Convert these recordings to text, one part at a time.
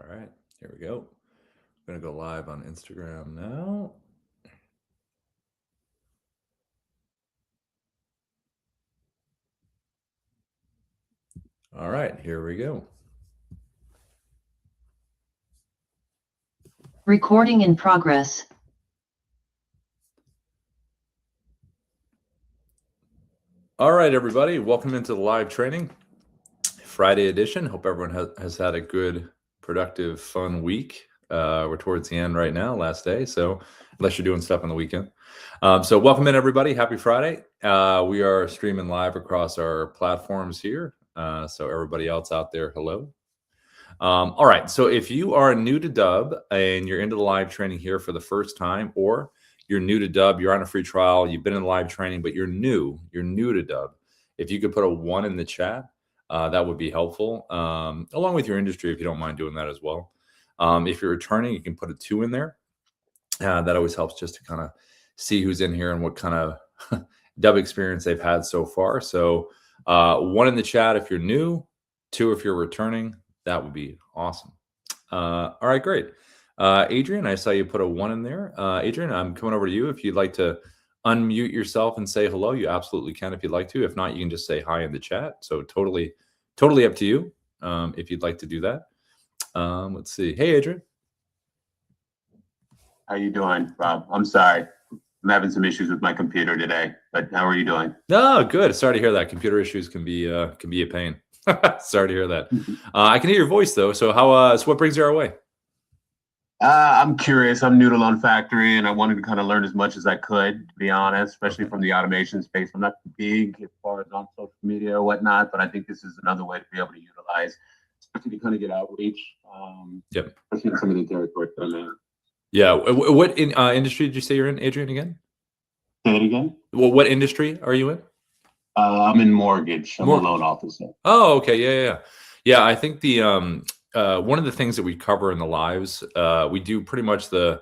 All right, here we go. I'm going to go live on Instagram now. All right, here we go. Recording in progress. All right, everybody, welcome into the live training, Friday edition. Hope everyone has had a good, productive, fun week. We're towards the end right now, last day. So unless you're doing stuff on the weekend. So welcome in, everybody. Happy Friday. We are streaming live across our platforms here. So everybody else out there, hello. All right. So if you are new to Dubb and you're into the live training here for the first time, or you're new to Dubb, you're on a free trial, you've been in live training, but you're new to Dubb. If you could put a 1 in the chat, that would be helpful, along with your industry, if you don't mind doing that as well. If you're returning, you can put a 2 in there. That always helps just to kind of see who's in here and what kind of Dubb experience they've had so far. So 1 in the chat if you're new, 2 if you're returning. That would be awesome. All right, great. Adrian, I saw you put a 1 in there. Adrian, I'm coming over to you. If you'd like to unmute yourself and say hello, you absolutely can if you'd like to. If not, you can just say hi in the chat. So totally up to you if you'd like to do that. Let's see. Hey, Adrian. How you doing, Rob? I'm sorry. I'm having some issues with my computer today, but how are you doing? Oh, good. Sorry to hear that. Computer issues can be a pain. Sorry to hear that. I can hear your voice though. So so what brings you our way? I'm curious. I'm new to Loan Factory, and I wanted to kind of learn as much as I could, to be honest, especially from the automation space. I'm not big as far as on social media or whatnot, but I think this is another way to be able to utilize, especially to kind of get outreach. Yep. Especially in some of the territories that I'm in. Yeah. What industry did you say you're in, Adrian, again? Say it again? Well, what industry are you in? I'm in mortgage. I'm a loan officer. Oh, okay. Yeah. I think the one of the things that we cover in the lives, we do pretty much the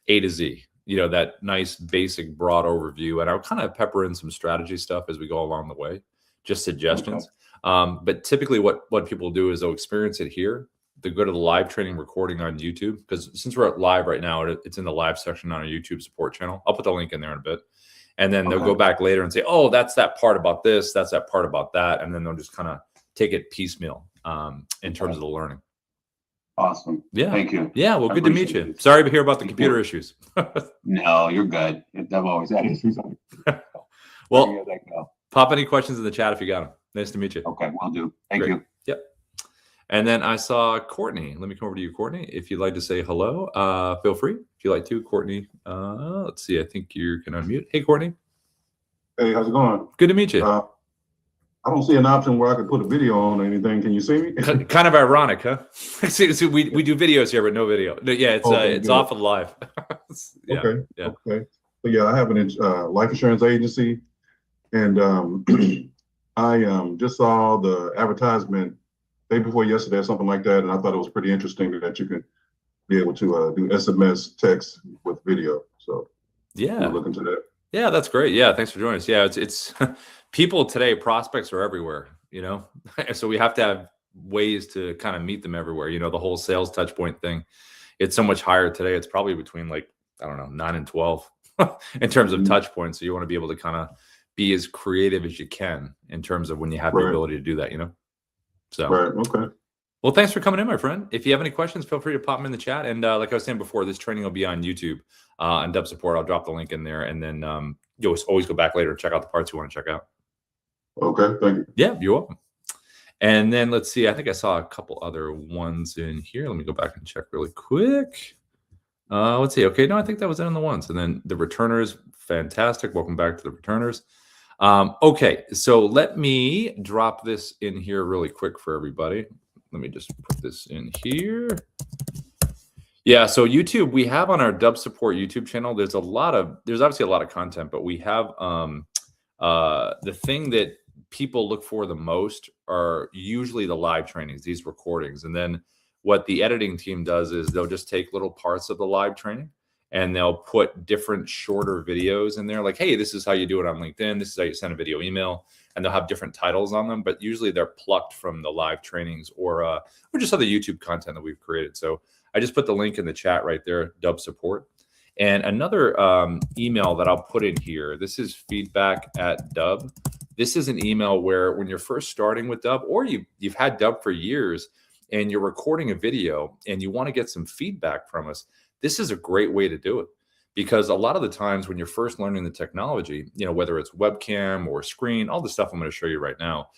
A to Z. You know, that nice basic broad overview, and I'll kind of pepper in some strategy stuff as we go along the way, just suggestions. Okay. But typically, what people do is they'll experience it here. They go to the live training recording on YouTube, because since we're at live right now, it's in the live section on our YouTube support channel. I'll put the link in there in a bit. And then they'll go back later and say, oh, that's that part about this, that's that part about that. And then they'll just kind of take it piecemeal in terms of the learning. Awesome. Yeah. Thank you. Yeah. Well, good to meet you. Sorry to hear about the computer issues. No, you're good. I've always had issues. Well, pop any questions in the chat if you got them. Nice to meet you. Okay, will do. Thank you. Yep. And then I saw Courtney. Let me come over to you, Courtney. If you'd like to say hello, feel free. If you like to, Courtney. Let's see. I think you can unmute. Hey, Courtney. Hey, how's it going? Good to meet you. I don't see an option where I could put a video on or anything. Can you see me? Kind of ironic, huh? see, we do videos here, but no video. Yeah, it's off of live. Yeah, okay. So yeah, I have an life insurance agency, and I just saw the advertisement day before yesterday or something like that, and I thought it was pretty interesting that you could be able to do SMS text with video. So yeah, look into that. Yeah, that's great. Yeah, thanks for joining us. Yeah, it's people today, prospects are everywhere, you know, so we have to have ways to kind of meet them everywhere. You know, the whole sales touch point thing, it's so much higher today. It's probably between, like, I don't know, 9 and 12 in terms of touch points. So you want to be able to kind of be as creative as you can in terms of when you have the ability to do that, you know? So, okay. Well, thanks for coming in, my friend. If you have any questions, feel free to pop them in the chat. And like I was saying before, this training will be on YouTube on Dubb Support. I'll drop the link in there, and then you'll always go back later and check out the parts you want to check out. Okay, thank you. Yeah, you're welcome. And then let's see. I think I saw a couple other ones in here. Let me go back and check really quick. Let's see. Okay, no, I think that was in on the ones. And then the returners, fantastic. Welcome back to the returners. Okay, so let me drop this in here really quick for everybody. Let me just put this in here. Yeah, so YouTube, we have on our Dubb Support YouTube channel, there's obviously a lot of content, but we have the thing that people look for the most are usually the live trainings, these recordings. And then what the editing team does is they'll just take little parts of the live training and they'll put different shorter videos in there. Like, hey, this is how you do it on LinkedIn. This is how you send a video email. And they'll have different titles on them, but usually they're plucked from the live trainings or just other YouTube content that we've created. So I just put the link in the chat right there, Dubb support. And another email that I'll put in here, this is feedback@Dubb. This is an email where when you're first starting with Dubb, or you've had Dubb for years and you're recording a video and you want to get some feedback from us, this is a great way to do it. Because a lot of the times when you're first learning the technology, whether it's webcam or screen, all the stuff I'm going to show you right now,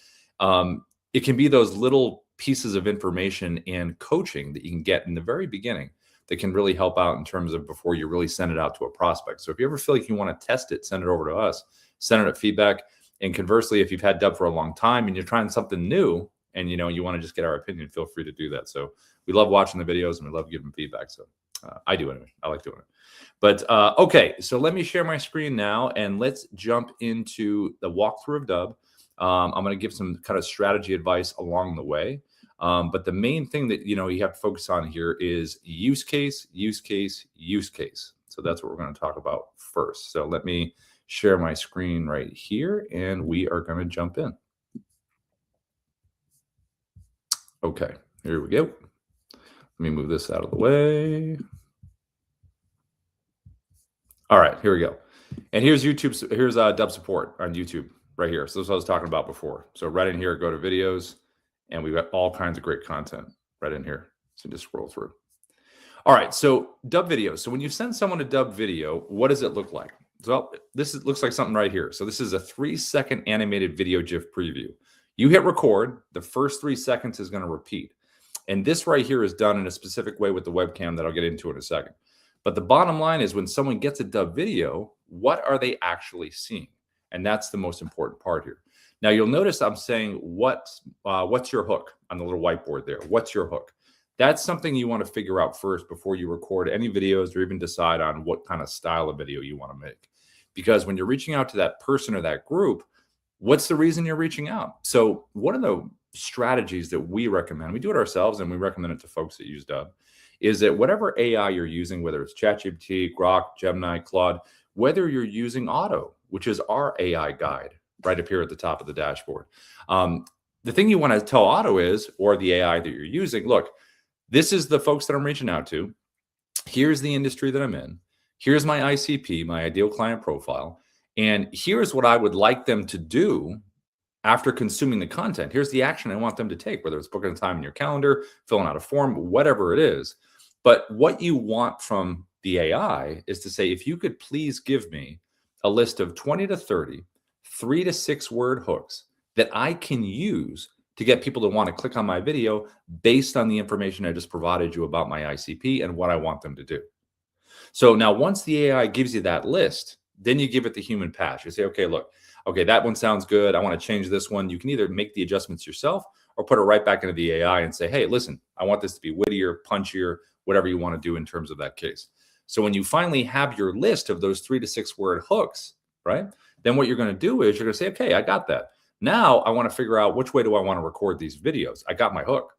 it can be those little pieces of information and coaching that you can get in the very beginning that can really help out in terms of before you really send it out to a prospect. So if you ever feel like you want to test it, send it over to us, send it at feedback. And conversely, if you've had Dubb for a long time and you're trying something new and you want to just get our opinion, feel free to do that. So we love watching the videos and we love giving feedback. So I do anyway. I like doing it. But okay, so let me share my screen now and let's jump into the walkthrough of Dubb. I'm going to give some kind of strategy advice along the way. But the main thing that you have to focus on here is use case, use case, use case. So that's what we're going to talk about first. So let me share my screen right here and we are going to jump in. Okay, here we go. Let me move this out of the way. All right, here we go. And here's Dubb support on YouTube right here. So this is what I was talking about before. So right in here, go to videos, and we've got all kinds of great content right in here. So just scroll through. All right, so Dubb video. So when you send someone a Dubb video, what does it look like? So looks like something right here. So this is a 3-second animated video GIF preview. You hit record, the first 3 seconds is going to repeat. And this right here is done in a specific way with the webcam that I'll get into in a second. But the bottom line is when someone gets a Dubb video, what are they actually seeing? And that's the most important part here. Now you'll notice I'm saying what's your hook on the little whiteboard there? What's your hook? That's something you want to figure out first before you record any videos or even decide on what kind of style of video you want to make. Because when you're reaching out to that person or that group, what's the reason you're reaching out? So one of the strategies that we recommend, we do it ourselves and we recommend it to folks that use Dubb, is that whatever AI you're using, whether it's ChatGPT, Grok, Gemini, Claude, whether you're using Auto, which is our AI guide right up here at the top of the dashboard. The thing you want to tell Auto is, or the AI that you're using, look, this is the folks that I'm reaching out to. Here's the industry that I'm in. Here's my ICP, my ideal client profile. And here's what I would like them to do after consuming the content. Here's the action I want them to take, whether it's booking a time in your calendar, filling out a form, whatever it is. But what you want from the AI is to say, if you could please give me a list of 20 to 30, 3 to 6 word hooks that I can use to get people to want to click on my video based on the information I just provided you about my ICP and what I want them to do. So now once the AI gives you that list, then you give it the human patch. You say, okay, look, okay, that one sounds good. I want to change this one. You can either make the adjustments yourself or put it right back into the AI and say, hey, listen, I want this to be wittier, punchier, whatever you want to do in terms of that case. So when you finally have your list of those 3 to 6 word hooks, right, then what you're going to do is you're going to say, okay, I got that. Now I want to figure out which way do I want to record these videos. I got my hook.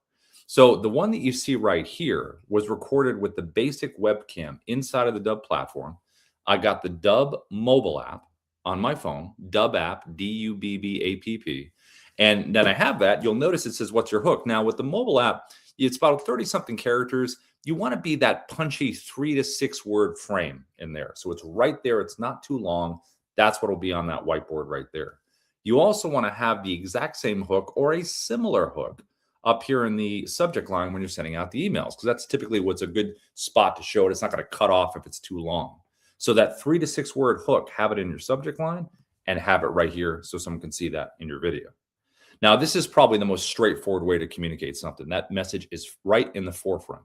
So the one that you see right here was recorded with the basic webcam inside of the Dubb platform. I got the Dubb mobile app on my phone, Dubb app, D-U-B-B-A-P-P. And then I have that. You'll notice it says, what's your hook? Now with the mobile app, it's about 30-something characters. You want to be that punchy 3 to 6 word frame in there. So it's right there. It's not too long. That's what will be on that whiteboard right there. You also want to have the exact same hook or a similar hook up here in the subject line when you're sending out the emails, because that's typically what's a good spot to show it. It's not going to cut off if it's too long. So that 3 to 6 word hook, have it in your subject line and have it right here so someone can see that in your video. Now, this is probably the most straightforward way to communicate something. That message is right in the forefront.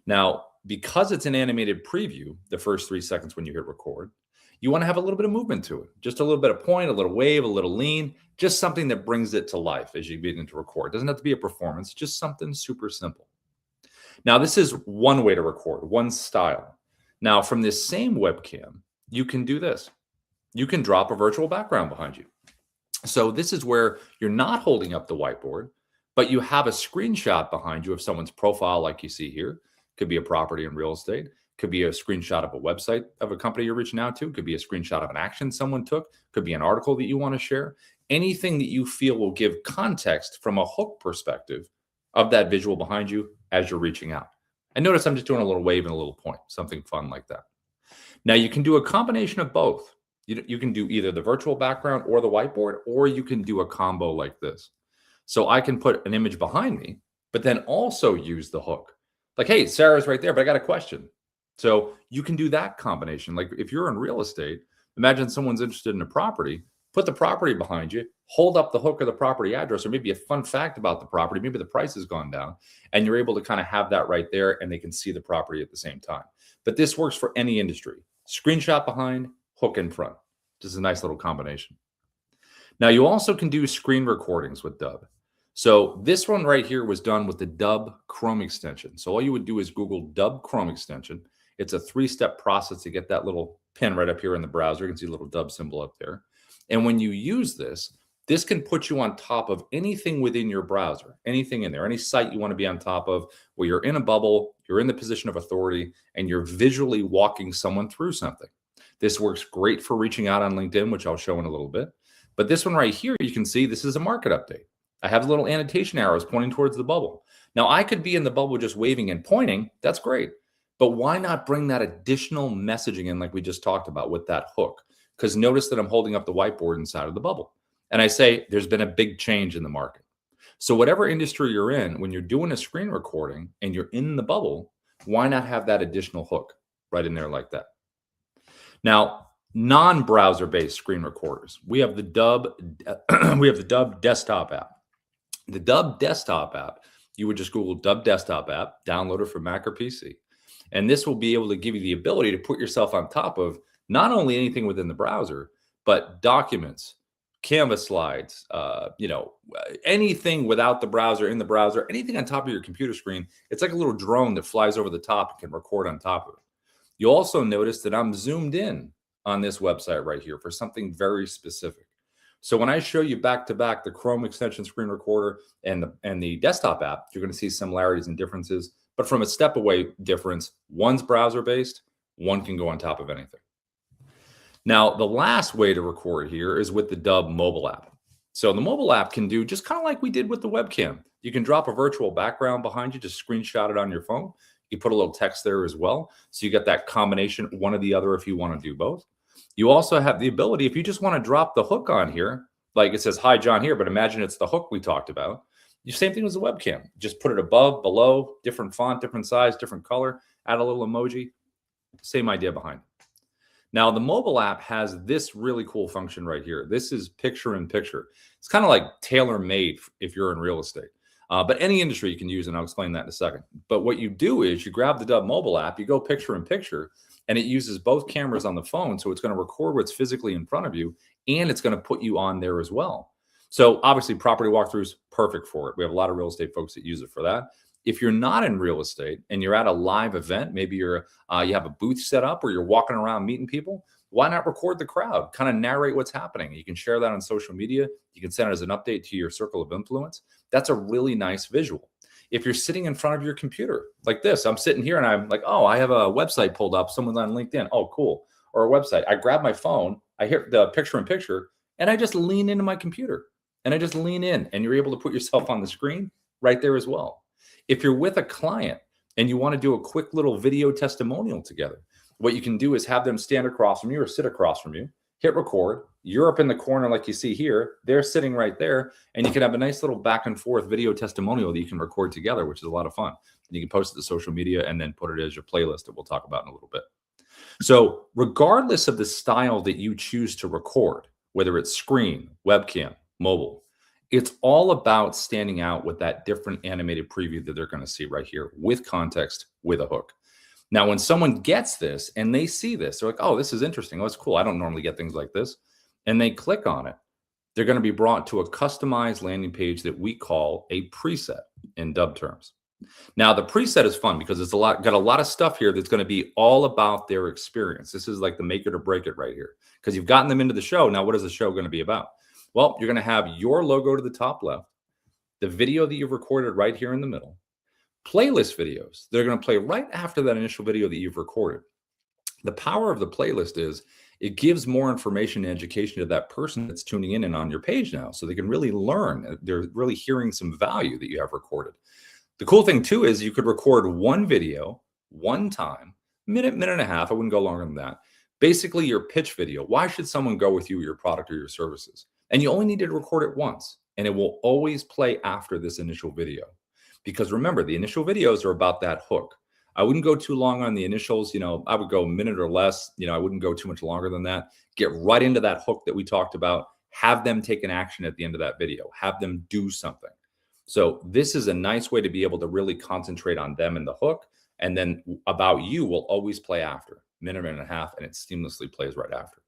Now, because it's an animated preview, the first 3 seconds when you hit record, you want to have a little bit of movement to it. Just a little bit of point, a little wave, a little lean, just something that brings it to life as you begin to record. It doesn't have to be a performance, just something super simple. Now, this is one way to record, one style. Now, from this same webcam, you can do this. You can drop a virtual background behind you. So this is where you're not holding up the whiteboard, but you have a screenshot behind you of someone's profile like you see here. Could be a property in real estate. Could be a screenshot of a website of a company you're reaching out to. Could be a screenshot of an action someone took. Could be an article that you want to share. Anything that you feel will give context from a hook perspective of that visual behind you as you're reaching out. And notice I'm just doing a little wave and a little point, something fun like that. Now you can do a combination of both. You can do either the virtual background or the whiteboard, or you can do a combo like this. So I can put an image behind me, but then also use the hook. Like, hey, Sarah's right there, but I got a question. So you can do that combination. Like if you're in real estate, imagine someone's interested in a property, put the property behind you, hold up the hook of the property address, or maybe a fun fact about the property, maybe the price has gone down, and you're able to kind of have that right there and they can see the property at the same time. But this works for any industry. Screenshot behind, hook in front. This is a nice little combination. Now you also can do screen recordings with Dubb. So this one right here was done with the Dubb Chrome extension. So all you would do is Google Dubb Chrome extension. It's a 3-step process to get that little pin right up here in the browser. You can see a little Dubb symbol up there. And when you use this, this can put you on top of anything within your browser, anything in there, any site you want to be on top of, where you're in a bubble, you're in the position of authority, and you're visually walking someone through something. This works great for reaching out on LinkedIn, which I'll show in a little bit. But this one right here, you can see this is a market update. I have little annotation arrows pointing towards the bubble. Now, I could be in the bubble just waving and pointing. That's great. But why not bring that additional messaging in like we just talked about with that hook? Because notice that I'm holding up the whiteboard inside of the bubble. And I say, there's been a big change in the market. So whatever industry you're in, when you're doing a screen recording and you're in the bubble, why not have that additional hook right in there like that? Now, non-browser based screen recorders. We have the Dubb desktop app. The Dubb desktop app, you would just Google Dubb desktop app, download it for Mac or PC. And this will be able to give you the ability to put yourself on top of not only anything within the browser, but documents, Canvas slides, anything without the browser, in the browser, anything on top of your computer screen. It's like a little drone that flies over the top and can record on top of it. You'll also notice that I'm zoomed in on this website right here for something very specific. So when I show you back to back the Chrome extension screen recorder and the desktop app, you're going to see similarities and differences. But from a step away difference, one's browser based, one can go on top of anything. Now, the last way to record here is with the Dubb mobile app. So the mobile app can do just kind of like we did with the webcam. You can drop a virtual background behind you, just screenshot it on your phone. You put a little text there as well. So you get that combination, one or the other if you want to do both. You also have the ability, if you just want to drop the hook on here, like it says, hi, John here, but imagine it's the hook we talked about. Same thing as the webcam. Just put it above, below, different font, different size, different color, add a little emoji. Same idea behind it. Now, the mobile app has this really cool function right here. This is picture in picture. It's kind of like tailor-made if you're in real estate. But any industry you can use, and I'll explain that in a second. But what you do is you grab the Dubb mobile app, you go picture in picture, and it uses both cameras on the phone. So it's going to record what's physically in front of you, and it's going to put you on there as well. So obviously property walkthroughs, perfect for it. We have a lot of real estate folks that use it for that. If you're not in real estate and you're at a live event, maybe you have a booth set up or you're walking around meeting people, why not record the crowd, kind of narrate what's happening? You can share that on social media. You can send it as an update to your circle of influence. That's a really nice visual. If you're sitting in front of your computer like this, I'm sitting here and I'm like, oh, I have a website pulled up. Someone's on LinkedIn. Oh, cool. Or a website. I grab my phone. I hear the picture in picture and I just lean into my computer and I just lean in and you're able to put yourself on the screen right there as well. If you're with a client and you want to do a quick little video testimonial together, what you can do is have them stand across from you or sit across from you, hit record. You're up in the corner like you see here. They're sitting right there. And you can have a nice little back and forth video testimonial that you can record together, which is a lot of fun. And you can post it to social media and then put it as your playlist that we'll talk about in a little bit. So regardless of the style that you choose to record, whether it's screen, webcam, mobile, it's all about standing out with that different animated preview that they're going to see right here with context, with a hook. Now, when someone gets this and they see this, they're like, oh, this is interesting. Oh, it's cool. I don't normally get things like this. And they click on it. They're going to be brought to a customized landing page that we call a preset in Dubb terms. Now, the preset is fun because it's got a lot of stuff here that's going to be all about their experience. This is like the make it or break it right here because you've gotten them into the show. Now, what is the show going to be about? Well, you're going to have your logo to the top left, the video that you've recorded right here in the middle, Playlist videos, they're going to play right after that initial video that you've recorded. The power of the playlist is it gives more information and education to that person that's tuning in and on your page now, so they can really learn. They're really hearing some value that you have recorded. The cool thing too is you could record one video one time, minute and a half. I wouldn't go longer than that. Basically your pitch video. Why should someone go with you, your product or your services? And you only need to record it once, and it will always play after this initial video. Because remember, the initial videos are about that hook. I wouldn't go too long on the initials. I would go a minute or less. I wouldn't go too much longer than that. Get right into that hook that we talked about. Have them take an action at the end of that video. Have them do something. So this is a nice way to be able to really concentrate on them and the hook. And then about you will always play after, minute and a half, and it seamlessly plays right after.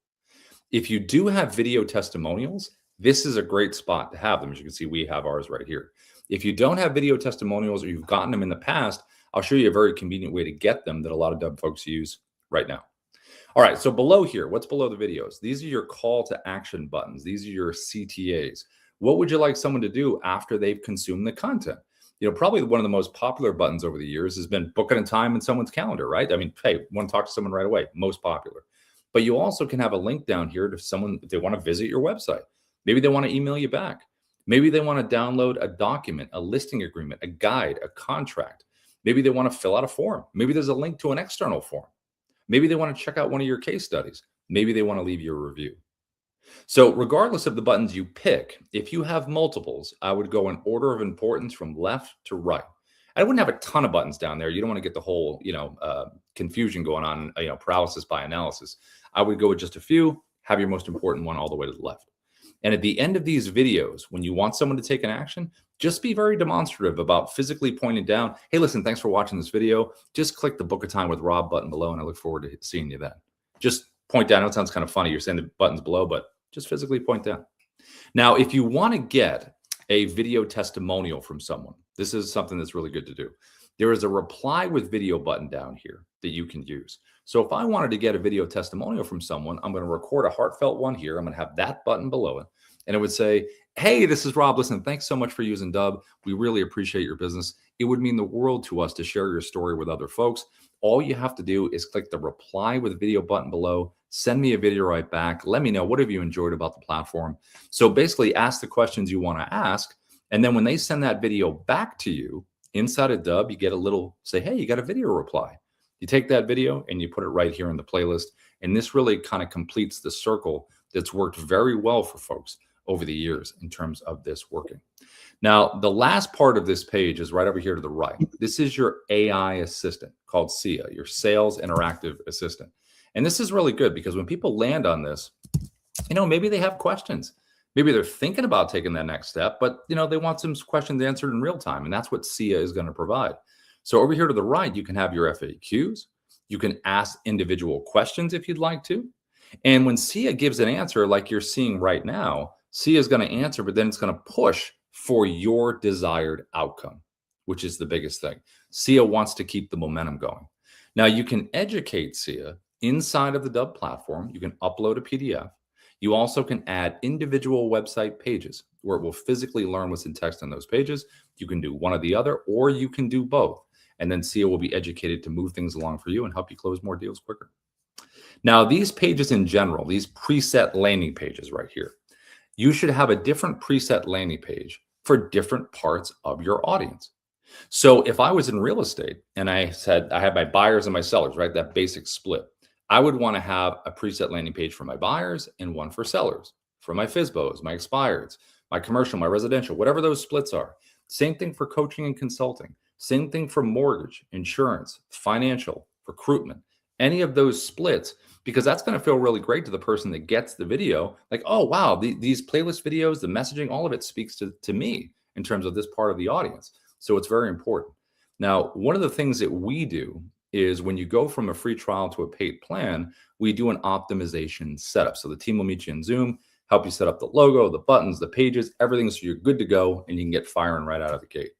If you do have video testimonials, this is a great spot to have them. As you can see, we have ours right here. If you don't have video testimonials or you've gotten them in the past, I'll show you a very convenient way to get them that a lot of Dubb folks use right now. All right, so below here, what's below the videos? These are your call to action buttons. These are your CTAs. What would you like someone to do after they've consumed the content? Probably one of the most popular buttons over the years has been booking a time in someone's calendar, right? I mean, hey, want to talk to someone right away, most popular. But you also can have a link down here to someone if they want to visit your website. Maybe they want to email you back. Maybe they want to download a document, a listing agreement, a guide, a contract. Maybe they want to fill out a form. Maybe there's a link to an external form. Maybe they want to check out one of your case studies. Maybe they want to leave you a review. So regardless of the buttons you pick, if you have multiples, I would go in order of importance from left to right. I wouldn't have a ton of buttons down there. You don't want to get the whole, confusion going on, paralysis by analysis. I would go with just a few, have your most important one all the way to the left. And at the end of these videos, when you want someone to take an action, just be very demonstrative about physically pointing down, hey, listen, thanks for watching this video. Just click the book a time with Rob button below, and I look forward to seeing you then. Just point down. I know it sounds kind of funny. You're saying the buttons below, but just physically point down. Now, if you want to get a video testimonial from someone, this is something that's really good to do. There is a reply with video button down here that you can use. So if I wanted to get a video testimonial from someone, I'm going to record a heartfelt one here. I'm going to have that button below it. And it would say, hey, this is Rob. Listen, thanks so much for using Dubb. We really appreciate your business. It would mean the world to us to share your story with other folks. All you have to do is click the reply with video button below. Send me a video right back. Let me know, what have you enjoyed about the platform? So basically ask the questions you want to ask. And then when they send that video back to you inside of Dubb, you get a little say, hey, you got a video reply. You take that video and you put it right here in the playlist. And this really kind of completes the circle that's worked very well for folks over the years in terms of this working. Now, the last part of this page is right over here to the right. This is your AI assistant called SIA, your Sales Interactive Assistant. And this is really good because when people land on this, maybe they have questions. Maybe they're thinking about taking that next step, but they want some questions answered in real time. And that's what SIA is going to provide. So over here to the right, you can have your FAQs. You can ask individual questions if you'd like to. And when SIA gives an answer like you're seeing right now, SIA is going to answer, but then it's going to push for your desired outcome, which is the biggest thing. SIA wants to keep the momentum going. Now, you can educate SIA inside of the Dubb platform. You can upload a PDF. You also can add individual website pages where it will physically learn what's in text on those pages. You can do one or the other, or you can do both. And then SIA will be educated to move things along for you and help you close more deals quicker. Now, these pages in general, these preset landing pages right here, you should have a different preset landing page for different parts of your audience. So if I was in real estate and I said I had my buyers and my sellers, right, that basic split, I would want to have a preset landing page for my buyers and one for sellers, for my FSBOs, my expireds, my commercial, my residential, whatever those splits are. Same thing for coaching and consulting. Same thing for mortgage, insurance, financial, recruitment, any of those splits, because that's going to feel really great to the person that gets the video. Like, oh, wow, these playlist videos, the messaging, all of it speaks to me in terms of this part of the audience. So it's very important. Now, one of the things that we do is when you go from a free trial to a paid plan, we do an optimization setup. So the team will meet you in Zoom, help you set up the logo, the buttons, the pages, everything so you're good to go and you can get firing right out of the gate.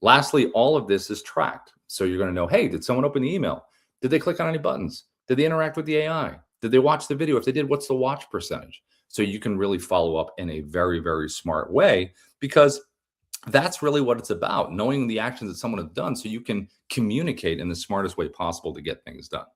Lastly, all of this is tracked. So you're going to know, hey, did someone open the email? Did they click on any buttons? Did they interact with the AI? Did they watch the video? If they did, what's the watch percentage? So you can really follow up in a very, very smart way, because That's really what it's about, knowing the actions that someone has done so you can communicate in the smartest way possible to get things done.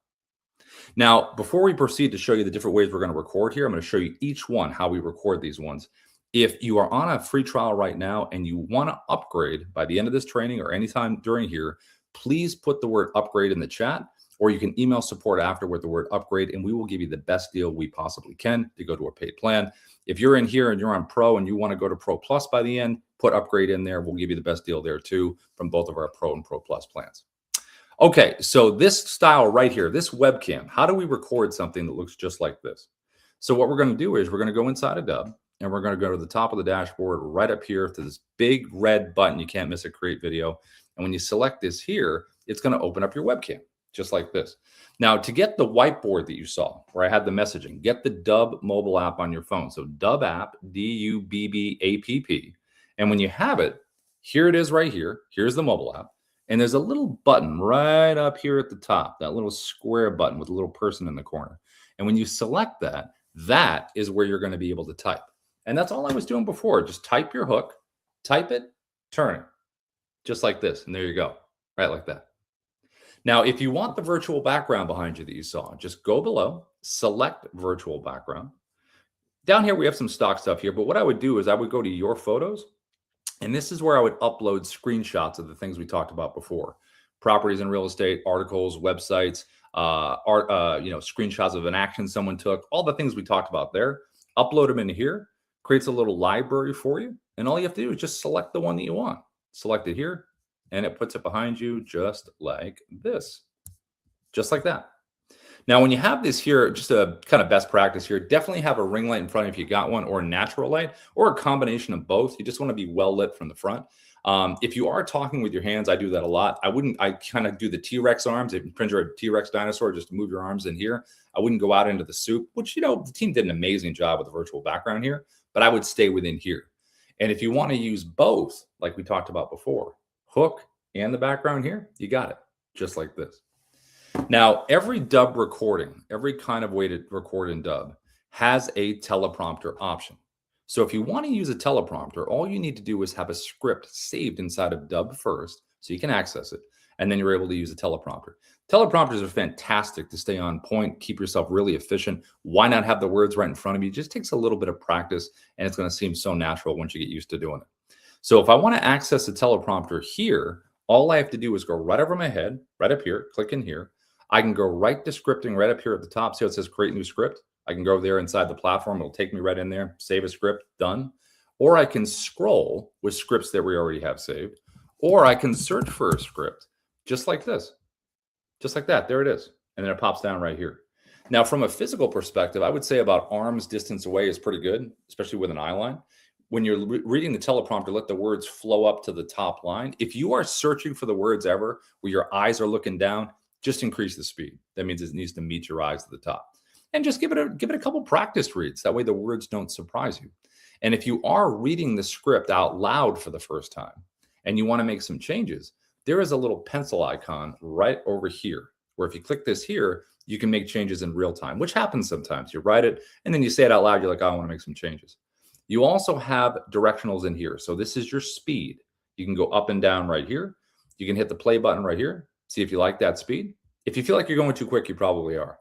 Now, before we proceed to show you the different ways we're going to record here, I'm going to show you each one, how we record these ones. If you are on a free trial right now and you want to upgrade by the end of this training or anytime during here, please put the word upgrade in the chat, or you can email support after with the word upgrade, and we will give you the best deal we possibly can to go to a paid plan. If you're in here and you're on Pro and you want to go to Pro Plus by the end, put upgrade in there. We'll give you the best deal there too from both of our Pro and Pro Plus plans. Okay, so this style right here, this webcam, how do we record something that looks just like this? So what we're going to do is we're going to go inside of Dubb, and we're going to go to the top of the dashboard right up here to this big red button. You can't miss it, create video. And when you select this here, it's going to open up your webcam just like this. Now, to get the whiteboard that you saw where I had the messaging, get the Dubb mobile app on your phone. So Dubb app, D-U-B-B-A-P-P. And when you have it, here it is right here. Here's the mobile app. And there's a little button right up here at the top, that little square button with a little person in the corner. And when you select that, that is where you're going to be able to type. And that's all I was doing before. Just type your hook, type it, turn it, just like this. And there you go, right like that. Now, if you want the virtual background behind you that you saw, just go below, select virtual background. Down here, we have some stock stuff here. But what I would do is I would go to your photos. And this is where I would upload screenshots of the things we talked about before. Properties in real estate, articles, websites, screenshots of an action someone took, all the things we talked about there. Upload them into here, creates a little library for you. And all you have to do is just select the one that you want. Select it here, and it puts it behind you just like this. Just like that. Now, when you have this here, just a kind of best practice here, definitely have a ring light in front if you got one, or a natural light, or a combination of both. You just want to be well lit from the front. If you are talking with your hands, I do that a lot. I kind of do the T-Rex arms. If you picture a T-Rex dinosaur, just move your arms in here. I wouldn't go out into the soup, which, the team did an amazing job with the virtual background here, but I would stay within here. And if you want to use both, like we talked about before, hook and the background here, you got it, just like this. Now, every Dubb recording, every kind of way to record in Dubb has a teleprompter option. So if you want to use a teleprompter, all you need to do is have a script saved inside of Dubb first so you can access it, and then you're able to use a teleprompter. Teleprompters are fantastic to stay on point, keep yourself really efficient. Why not have the words right in front of you? It just takes a little bit of practice, and it's going to seem so natural once you get used to doing it. So if I want to access a teleprompter here, all I have to do is go right over my head, right up here, click in here. I can go right to scripting right up here at the top. See how it says create new script? I can go there inside the platform. It'll take me right in there, save a script, done. Or I can scroll with scripts that we already have saved. Or I can search for a script just like this, just like that. There it is. And then it pops down right here. Now, from a physical perspective, I would say about arm's distance away is pretty good, especially with an eye line. When you're reading the teleprompter, let the words flow up to the top line. If you are searching for the words ever where your eyes are looking down, just increase the speed. That means it needs to meet your eyes at the top. And just give it a couple practice reads. That way the words don't surprise you. And if you are reading the script out loud for the first time and you want to make some changes, there is a little pencil icon right over here, where if you click this here, you can make changes in real time, which happens sometimes. You write it and then you say it out loud. You're like, oh, I want to make some changes. You also have directionals in here. So this is your speed. You can go up and down right here. You can hit the play button right here. See if you like that speed. If you feel like you're going too quick, you probably are.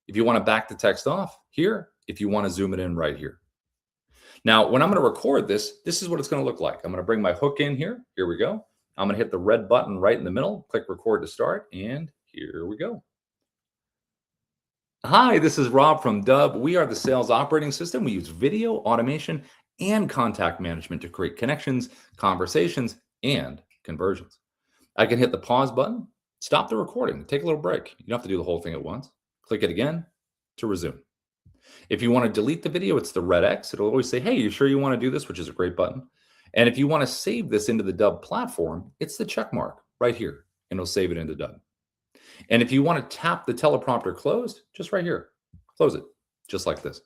If you want to back the text off here, if you want to zoom it in right here. Now, when I'm going to record this, this is what it's going to look like. I'm going to bring my hook in here. Here we go. I'm going to hit the red button right in the middle, click record to start, and here we go. Hi, this is Rob from Dubb. We are the sales operating system. We use video, automation, and contact management to create connections, conversations, and conversions. I can hit the pause button, stop the recording, take a little break. You don't have to do the whole thing at once. Click it again to resume. If you want to delete the video, it's the red X. It'll always say, hey, you sure you want to do this? Which is a great button. And if you want to save this into the Dubb platform, it's the check mark right here, and it'll save it into Dubb. And if you want to tap the teleprompter closed, just right here, close it, just like this.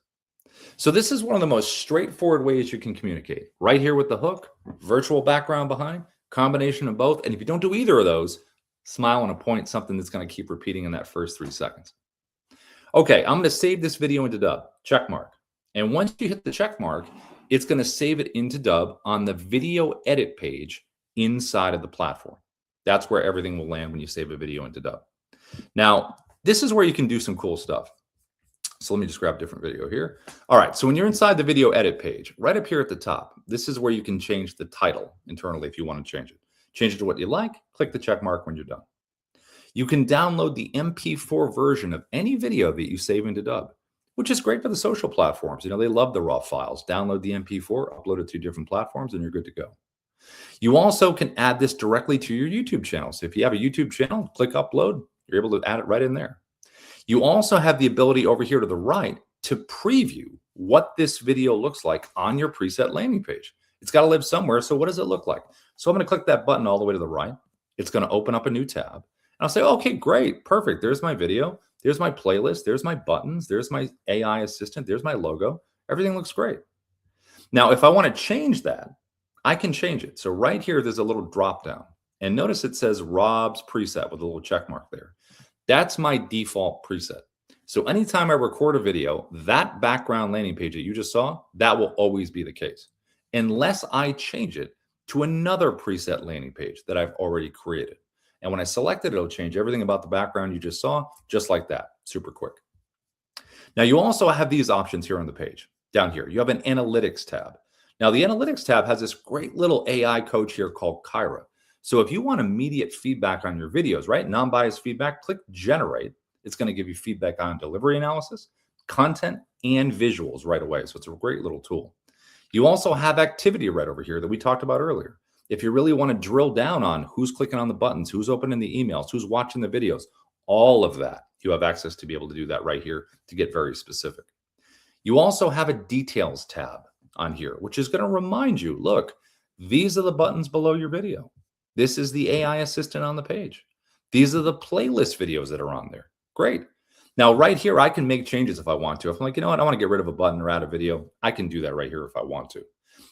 So this is one of the most straightforward ways you can communicate. Right here with the hook, virtual background behind, combination of both. And if you don't do either of those, smile and a point, something that's going to keep repeating in that first 3 seconds. Okay, I'm going to save this video into Dubb, check mark. And once you hit the check mark, it's going to save it into Dubb on the video edit page inside of the platform. That's where everything will land when you save a video into Dubb. Now, this is where you can do some cool stuff. So let me just grab a different video here. All right, so when you're inside the video edit page, right up here at the top, this is where you can change the title internally if you want to change it. Change it to what you like, click the check mark when you're done. You can download the MP4 version of any video that you save into Dubb, which is great for the social platforms. You know, they love the raw files. Download the MP4, upload it to different platforms, and you're good to go. You also can add this directly to your YouTube channel. So if you have a YouTube channel, click upload, you're able to add it right in there. You also have the ability over here to the right to preview what this video looks like on your preset landing page. It's got to live somewhere. So what does it look like? So I'm going to click that button all the way to the right. It's going to open up a new tab. And I'll say, okay, great, perfect. There's my video. There's my playlist. There's my buttons. There's my AI assistant. There's my logo. Everything looks great. Now, if I want to change that, I can change it. So right here, there's a little drop down. And notice it says Rob's preset with a little check mark there. That's my default preset. So anytime I record a video, that background landing page that you just saw, that will always be the case, unless I change it to another preset landing page that I've already created. And when I select it, it'll change everything about the background you just saw, just like that, super quick. Now you also have these options here on the page. Down here, you have an analytics tab. Now the analytics tab has this great little AI coach here called Kyra. So if you want immediate feedback on your videos, right? Non-biased feedback, click generate. It's going to give you feedback on delivery analysis, content, and visuals right away. So it's a great little tool. You also have activity right over here that we talked about earlier. If you really want to drill down on who's clicking on the buttons, who's opening the emails, who's watching the videos, all of that, you have access to be able to do that right here to get very specific. You also have a details tab on here, which is going to remind you, look, these are the buttons below your video. This is the AI assistant on the page. These are the playlist videos that are on there. Great. Now, right here, I can make changes if I want to. If I'm like, you know what, I want to get rid of a button or add a video, I can do that right here if I want to.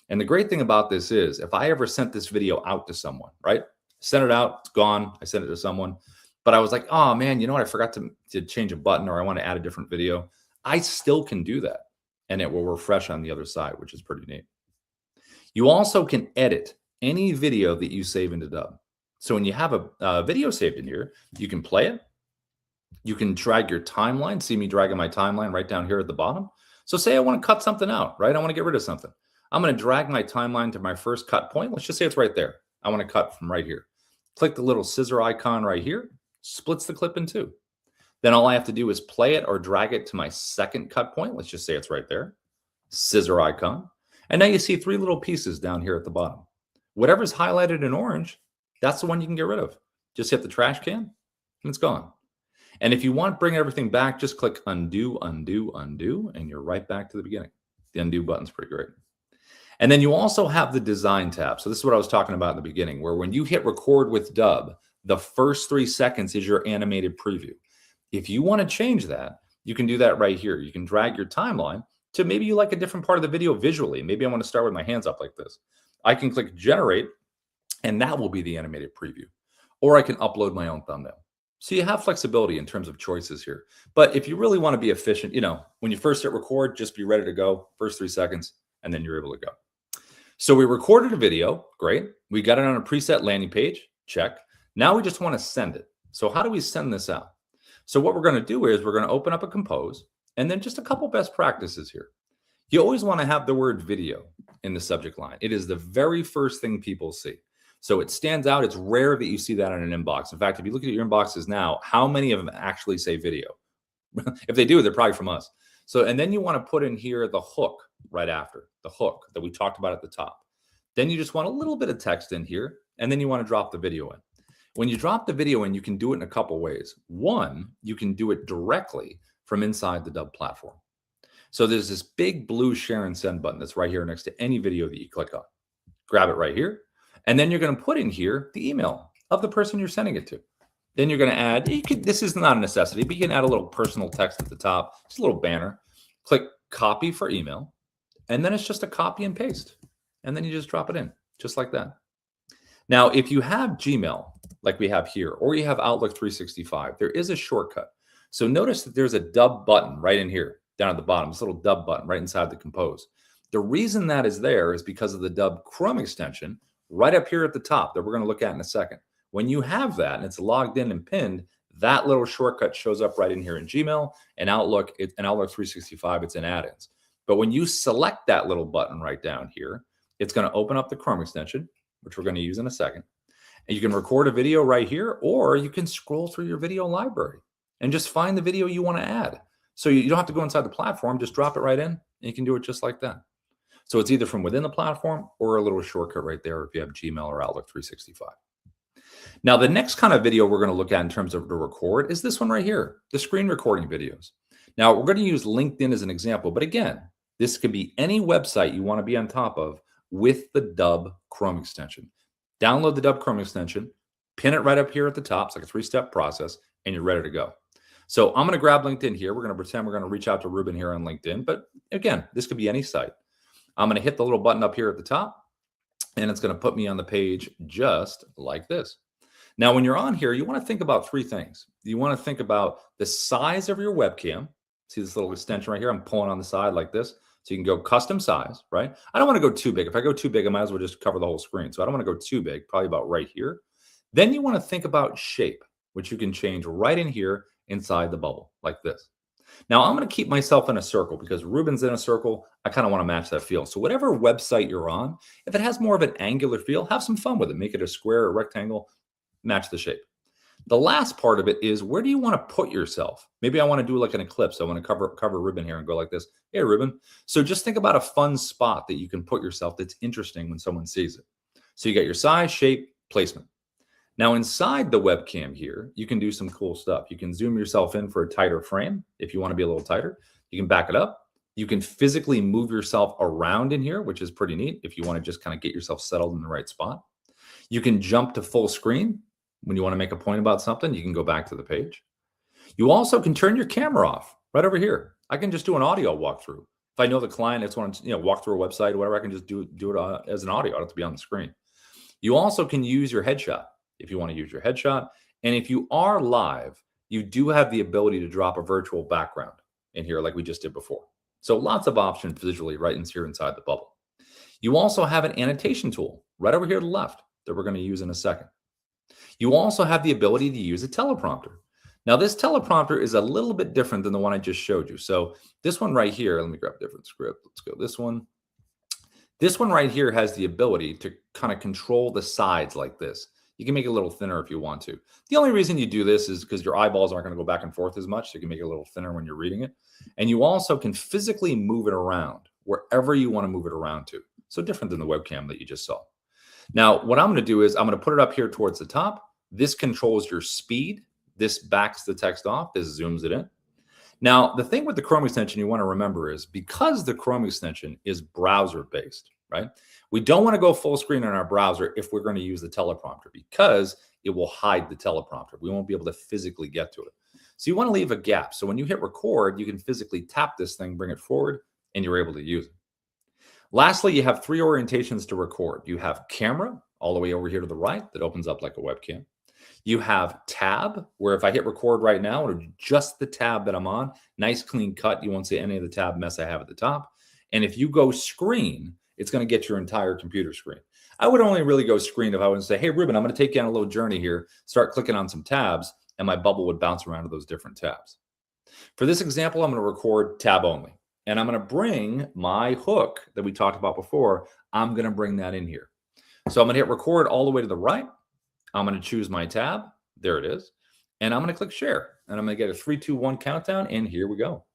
And the great thing about this is if I ever sent this video out to someone, right? Sent it out, it's gone. I sent it to someone, but I was like, oh man, you know what? I forgot to change a button or I want to add a different video. I still can do that. And it will refresh on the other side, which is pretty neat. You also can edit any video that you save into Dubb. So when you have a video saved in here, you can play it. You can drag your timeline. See me dragging my timeline right down here at the bottom. So say I want to cut something out, right? I want to get rid of something. I'm going to drag my timeline to my first cut point. Let's just say it's right there. I want to cut from right here. Click the little scissor icon right here, splits the clip in two. Then all I have to do is play it or drag it to my second cut point. Let's just say it's right there. Scissor icon. And now you see three little pieces down here at the bottom. Whatever's highlighted in orange, that's the one you can get rid of. Just hit the trash can and it's gone. And if you want to bring everything back, just click undo, undo, undo, and you're right back to the beginning. The undo button's pretty great. And then you also have the design tab. So this is what I was talking about in the beginning, where when you hit record with Dubb, the first 3 seconds is your animated preview. If you want to change that, you can do that right here. You can drag your timeline to maybe you like a different part of the video visually. Maybe I want to start with my hands up like this. I can click generate, and that will be the animated preview. Or I can upload my own thumbnail. So you have flexibility in terms of choices here. But if you really want to be efficient, you know, when you first hit record, just be ready to go, first 3 seconds, and then you're able to go. So we recorded a video, great. We got it on a preset landing page, check. Now we just want to send it. So how do we send this out? So what we're going to do is we're going to open up a compose, and then just a couple best practices here. You always want to have the word video in the subject line. It is the very first thing people see. So it stands out. It's rare that you see that in an inbox. In fact, if you look at your inboxes now, how many of them actually say video? If they do, they're probably from us. So, and then you want to put in here the hook right after, the hook that we talked about at the top. Then you just want a little bit of text in here, and then you want to drop the video in. When you drop the video in, you can do it in a couple ways. One, you can do it directly from inside the Dubb platform. So there's this big blue share and send button that's right here next to any video that you click on. Grab it right here. And then you're going to put in here the email of the person you're sending it to. Then you're going to add, this is not a necessity, but you can add a little personal text at the top, just a little banner. Click copy for email. And then it's just a copy and paste. And then you just drop it in, just like that. Now, if you have Gmail, like we have here, or you have Outlook 365, there is a shortcut. So notice that there's a Dubb button right in here, down at the bottom, this little Dubb button right inside the compose. The reason that is there is because of the Dubb Chrome extension right up here at the top that we're going to look at in a second. When you have that and it's logged in and pinned, that little shortcut shows up right in here in Gmail and Outlook. And Outlook 365, it's in add-ins. But when you select that little button right down here, it's going to open up the Chrome extension, which we're going to use in a second. And you can record a video right here, or you can scroll through your video library and just find the video you want to add. So you don't have to go inside the platform, just drop it right in, and you can do it just like that. So it's either from within the platform or a little shortcut right there if you have Gmail or Outlook 365. Now, the next kind of video we're going to look at in terms of to record is this one right here, the screen recording videos. Now, we're going to use LinkedIn as an example, but again, this could be any website you want to be on top of with the Dubb Chrome extension. Download the Dubb Chrome extension, pin it right up here at the top. It's like a 3-step process, and you're ready to go. So I'm going to grab LinkedIn here. We're going to pretend we're going to reach out to Ruben here on LinkedIn. But again, this could be any site. I'm going to hit the little button up here at the top, and it's going to put me on the page just like this. Now, when you're on here, you want to think about 3 things. You want to think about the size of your webcam. See this little extension right here? I'm pulling on the side like this. So you can go custom size, right? I don't want to go too big. If I go too big, I might as well just cover the whole screen. So I don't want to go too big, probably about right here. Then you want to think about shape, which you can change right in here inside the bubble like this. Now I'm going to keep myself in a circle because Ruben's in a circle. I kind of want to match that feel. So whatever website you're on, if it has more of an angular feel, have some fun with it. Make it a square or rectangle, match the shape. The last part of it is, where do you want to put yourself? Maybe I want to do like an ellipse. I want to cover Ruben here and go like this. Hey, Ruben. So just think about a fun spot that you can put yourself that's interesting when someone sees it. So you got your size, shape, placement. Now inside the webcam here, you can do some cool stuff. You can zoom yourself in for a tighter frame if you want to be a little tighter. You can back it up. You can physically move yourself around in here, which is pretty neat if you want to just kind of get yourself settled in the right spot. You can jump to full screen. When you want to make a point about something, you can go back to the page. You also can turn your camera off right over here. I can just do an audio walkthrough. If I know the client just wants to walk through a website or whatever, I can just do it as an audio. I don't have to be on the screen. You also can use your headshot if you want to use your headshot. And if you are live, you do have the ability to drop a virtual background in here like we just did before. So lots of options visually right in here inside the bubble. You also have an annotation tool right over here to the left that we're going to use in a second. You also have the ability to use a teleprompter. Now, this teleprompter is a little bit different than the one I just showed you. So this one right here, let me grab a different script. Let's go this one. This one right here has the ability to kind of control the sides like this. You can make it a little thinner if you want to. The only reason you do this is because your eyeballs aren't going to go back and forth as much. So you can make it a little thinner when you're reading it. And you also can physically move it around wherever you want to move it around to. So different than the webcam that you just saw. Now, what I'm going to do is I'm going to put it up here towards the top. This controls your speed. This backs the text off. This zooms it in. Now, the thing with the Chrome extension you want to remember is because the Chrome extension is browser-based, right? We don't want to go full screen on our browser if we're going to use the teleprompter because it will hide the teleprompter. We won't be able to physically get to it. So you want to leave a gap. So when you hit record, you can physically tap this thing, bring it forward, and you're able to use it. Lastly, you have 3 orientations to record. You have camera all the way over here to the right that opens up like a webcam. You have tab, where if I hit record right now, it'll be just the tab that I'm on. Nice, clean cut. You won't see any of the tab mess I have at the top. And if you go screen, it's going to get your entire computer screen. I would only really go screen if I would say, hey, Ruben, I'm going to take you on a little journey here. Start clicking on some tabs, and my bubble would bounce around to those different tabs. For this example, I'm going to record tab only. And I'm going to bring my hook that we talked about before. I'm going to bring that in here. So I'm going to hit record all the way to the right. I'm going to choose my tab. There it is. And I'm going to click share. And I'm going to get a 3, 2, 1 countdown. And here we go.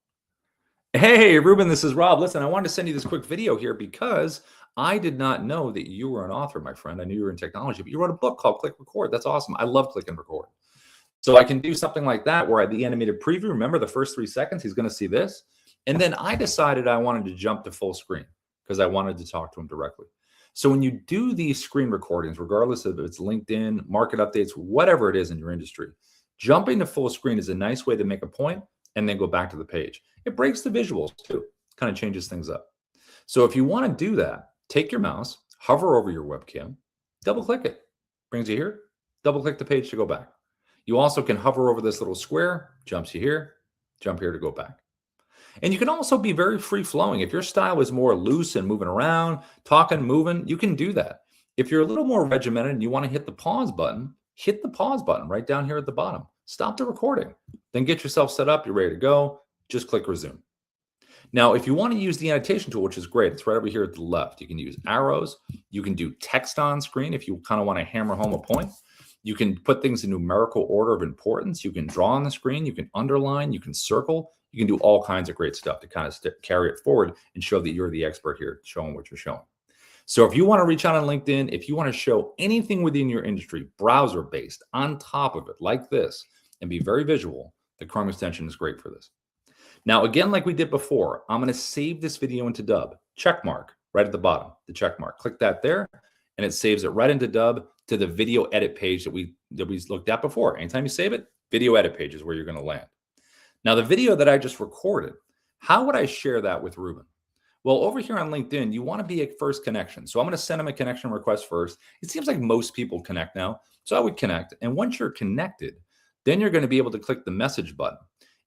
Hey, Ruben, this is Rob. Listen, I wanted to send you this quick video here because I did not know that you were an author, my friend. I knew you were in technology, but you wrote a book called Click Record. That's awesome. I love click and record. So I can do something like that where at the animated preview, remember the first 3 seconds, he's going to see this. And then I decided I wanted to jump to full screen because I wanted to talk to him directly. So when you do these screen recordings, regardless of if it's LinkedIn, market updates, whatever it is in your industry, jumping to full screen is a nice way to make a point and then go back to the page. It breaks the visuals too, kind of changes things up. So if you want to do that, take your mouse, hover over your webcam, double click it, brings you here, double click the page to go back. You also can hover over this little square, jumps you here, jump here to go back. And you can also be very free flowing. If your style is more loose and moving around, talking, moving, you can do that. If you're a little more regimented and you want to hit the pause button right down here at the bottom. Stop the recording. Then get yourself set up. You're ready to go. Just click resume. Now, if you want to use the annotation tool, which is great, it's right over here at the left. You can use arrows. You can do text on screen if you kind of want to hammer home a point. You can put things in numerical order of importance. You can draw on the screen. You can underline. You can circle. You can do all kinds of great stuff to kind of carry it forward and show that you're the expert here, showing what you're showing. So if you want to reach out on LinkedIn, if you want to show anything within your industry, browser-based, on top of it, like this, and be very visual, the Chrome extension is great for this. Now, again, like we did before, I'm going to save this video into Dubb. Check mark right at the bottom, the check mark. Click that there, and it saves it right into Dubb to the video edit page that we looked at before. Anytime you save it, video edit page is where you're going to land. Now, the video that I just recorded, how would I share that with Ruben? Well, over here on LinkedIn, you want to be a first connection. So I'm going to send him a connection request first. It seems like most people connect now. So I would connect. And once you're connected, then you're going to be able to click the message button.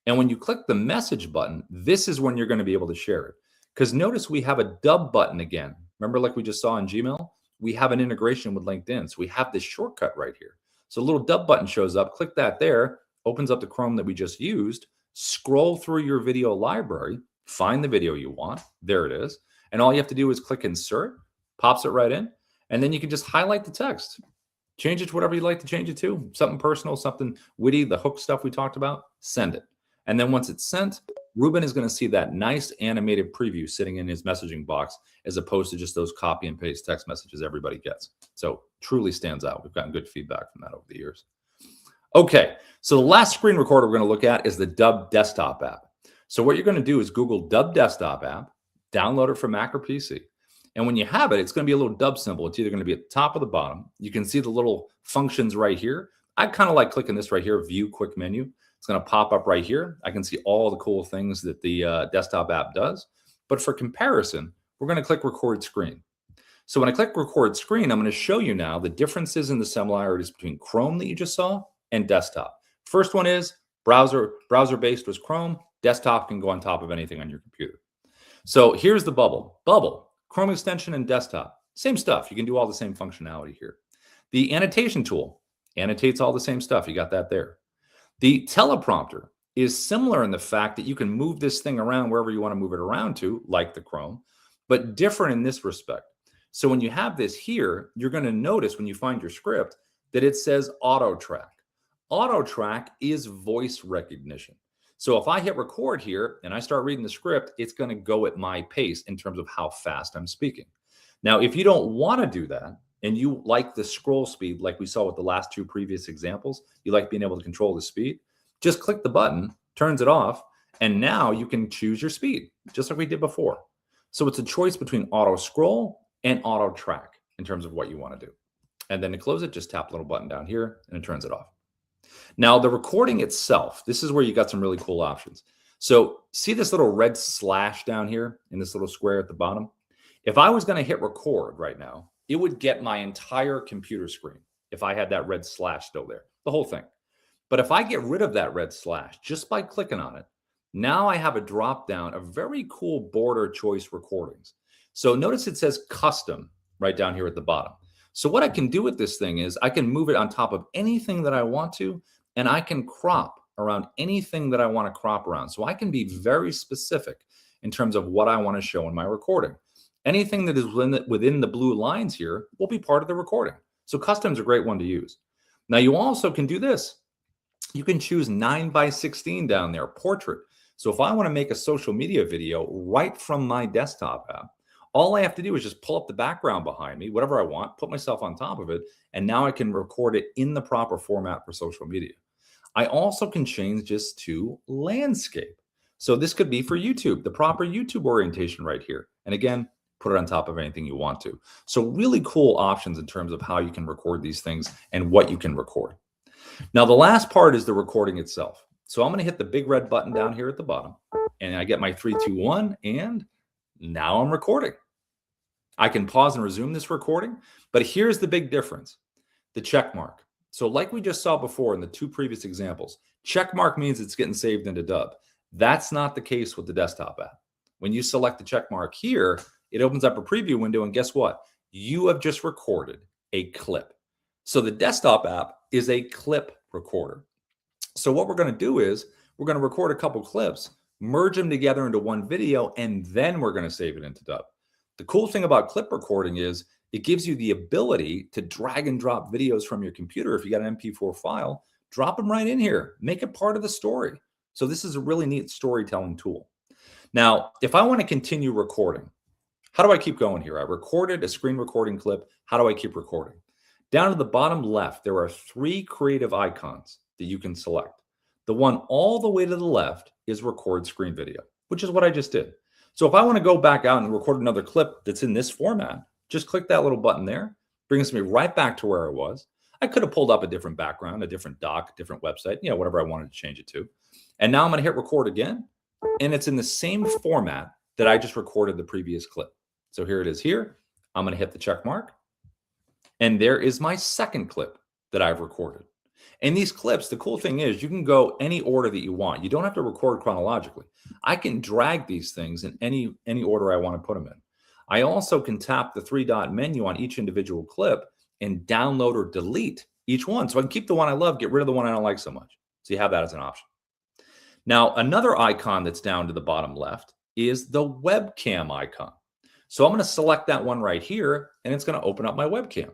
And when you click the message button, this is when you're going to be able to share it. Because notice we have a Dubb button again. Remember, like we just saw in Gmail, we have an integration with LinkedIn. So we have this shortcut right here. So a little Dubb button shows up. Click that there, opens up the Chrome that we just used. Scroll through your video library, find the video you want. There it is. And all you have to do is click insert, pops it right in. And then you can just highlight the text. Change it to whatever you'd like to change it to. Something personal, something witty, the hook stuff we talked about. Send it. And then once it's sent, Ruben is going to see that nice animated preview sitting in his messaging box, as opposed to just those copy and paste text messages everybody gets. So truly stands out. We've gotten good feedback from that over the years. Okay, so the last screen recorder we're going to look at is the Dubb desktop app. So what you're going to do is Google Dubb desktop app, download it from Mac or PC. And when you have it, it's going to be a little Dubb symbol. It's either going to be at the top or the bottom. You can see the little functions right here. I kind of like clicking this right here, view quick menu. It's going to pop up right here. I can see all the cool things that the desktop app does. But for comparison, we're going to click record screen. So when I click record screen, I'm going to show you now the differences in the similarities between Chrome that you just saw and desktop. First one is browser-based was Chrome. Desktop can go on top of anything on your computer. So here's the bubble. Bubble, Chrome extension and desktop. Same stuff. You can do all the same functionality here. The annotation tool annotates all the same stuff. You got that there. The teleprompter is similar in the fact that you can move this thing around wherever you want to move it around to, like the Chrome, but different in this respect. So when you have this here, you're going to notice when you find your script that it says auto track. Auto track is voice recognition. So if I hit record here and I start reading the script, it's going to go at my pace in terms of how fast I'm speaking. Now, if you don't want to do that and you like the scroll speed, like we saw with the last two previous examples, you like being able to control the speed, just click the button, turns it off, and now you can choose your speed, just like we did before. So it's a choice between auto scroll and auto track in terms of what you want to do. And then to close it, just tap the little button down here and it turns it off. Now, the recording itself, this is where you got some really cool options. So see this little red slash down here in this little square at the bottom? If I was going to hit record right now, it would get my entire computer screen if I had that red slash still there, the whole thing. But if I get rid of that red slash just by clicking on it, now I have a drop down of very cool border choice recordings. So notice it says custom right down here at the bottom. So what I can do with this thing is I can move it on top of anything that I want to, and I can crop around anything that I want to crop around. So I can be very specific in terms of what I want to show in my recording. Anything that is within the blue lines here will be part of the recording. So custom is a great one to use. Now you also can do this. You can choose 9:16 down there, portrait. So if I want to make a social media video right from my desktop app, all I have to do is just pull up the background behind me, whatever I want, put myself on top of it, and now I can record it in the proper format for social media. I also can change this to landscape. So this could be for YouTube, the proper YouTube orientation right here. And again, put it on top of anything you want to. So really cool options in terms of how you can record these things and what you can record. Now, the last part is the recording itself. So I'm going to hit the big red button down here at the bottom, and I get my 3, 2, 1, and now I'm recording. I can pause and resume this recording, but here's the big difference, the check mark. So like we just saw before in the two previous examples, check mark means it's getting saved into Dubb. That's not the case with the desktop app. When you select the check mark here, it opens up a preview window, and guess what? You have just recorded a clip. So the desktop app is a clip recorder. So what we're going to do is we're going to record a couple clips, merge them together into one video, and then we're going to save it into Dubb. The cool thing about clip recording is it gives you the ability to drag and drop videos from your computer. If you got an MP4 file, drop them right in here, make it part of the story. So this is a really neat storytelling tool. Now, if I want to continue recording, how do I keep going here? I recorded a screen recording clip. How do I keep recording? Down to the bottom left, there are 3 creative icons that you can select. The one all the way to the left is record screen video, which is what I just did. So if I want to go back out and record another clip that's in this format, just click that little button there, brings me right back to where I was. I could have pulled up a different background, a different doc, different website, whatever I wanted to change it to. And now I'm going to hit record again, and it's in the same format that I just recorded the previous clip. So here it is here. I'm going to hit the check mark, and there is my second clip that I've recorded. And these clips, the cool thing is you can go any order that you want. You don't have to record chronologically. I can drag these things in any order I want to put them in. I also can tap the 3-dot menu on each individual clip and download or delete each one. So I can keep the one I love, get rid of the one I don't like so much. So you have that as an option. Now, another icon that's down to the bottom left is the webcam icon. So I'm going to select that one right here, and it's going to open up my webcam.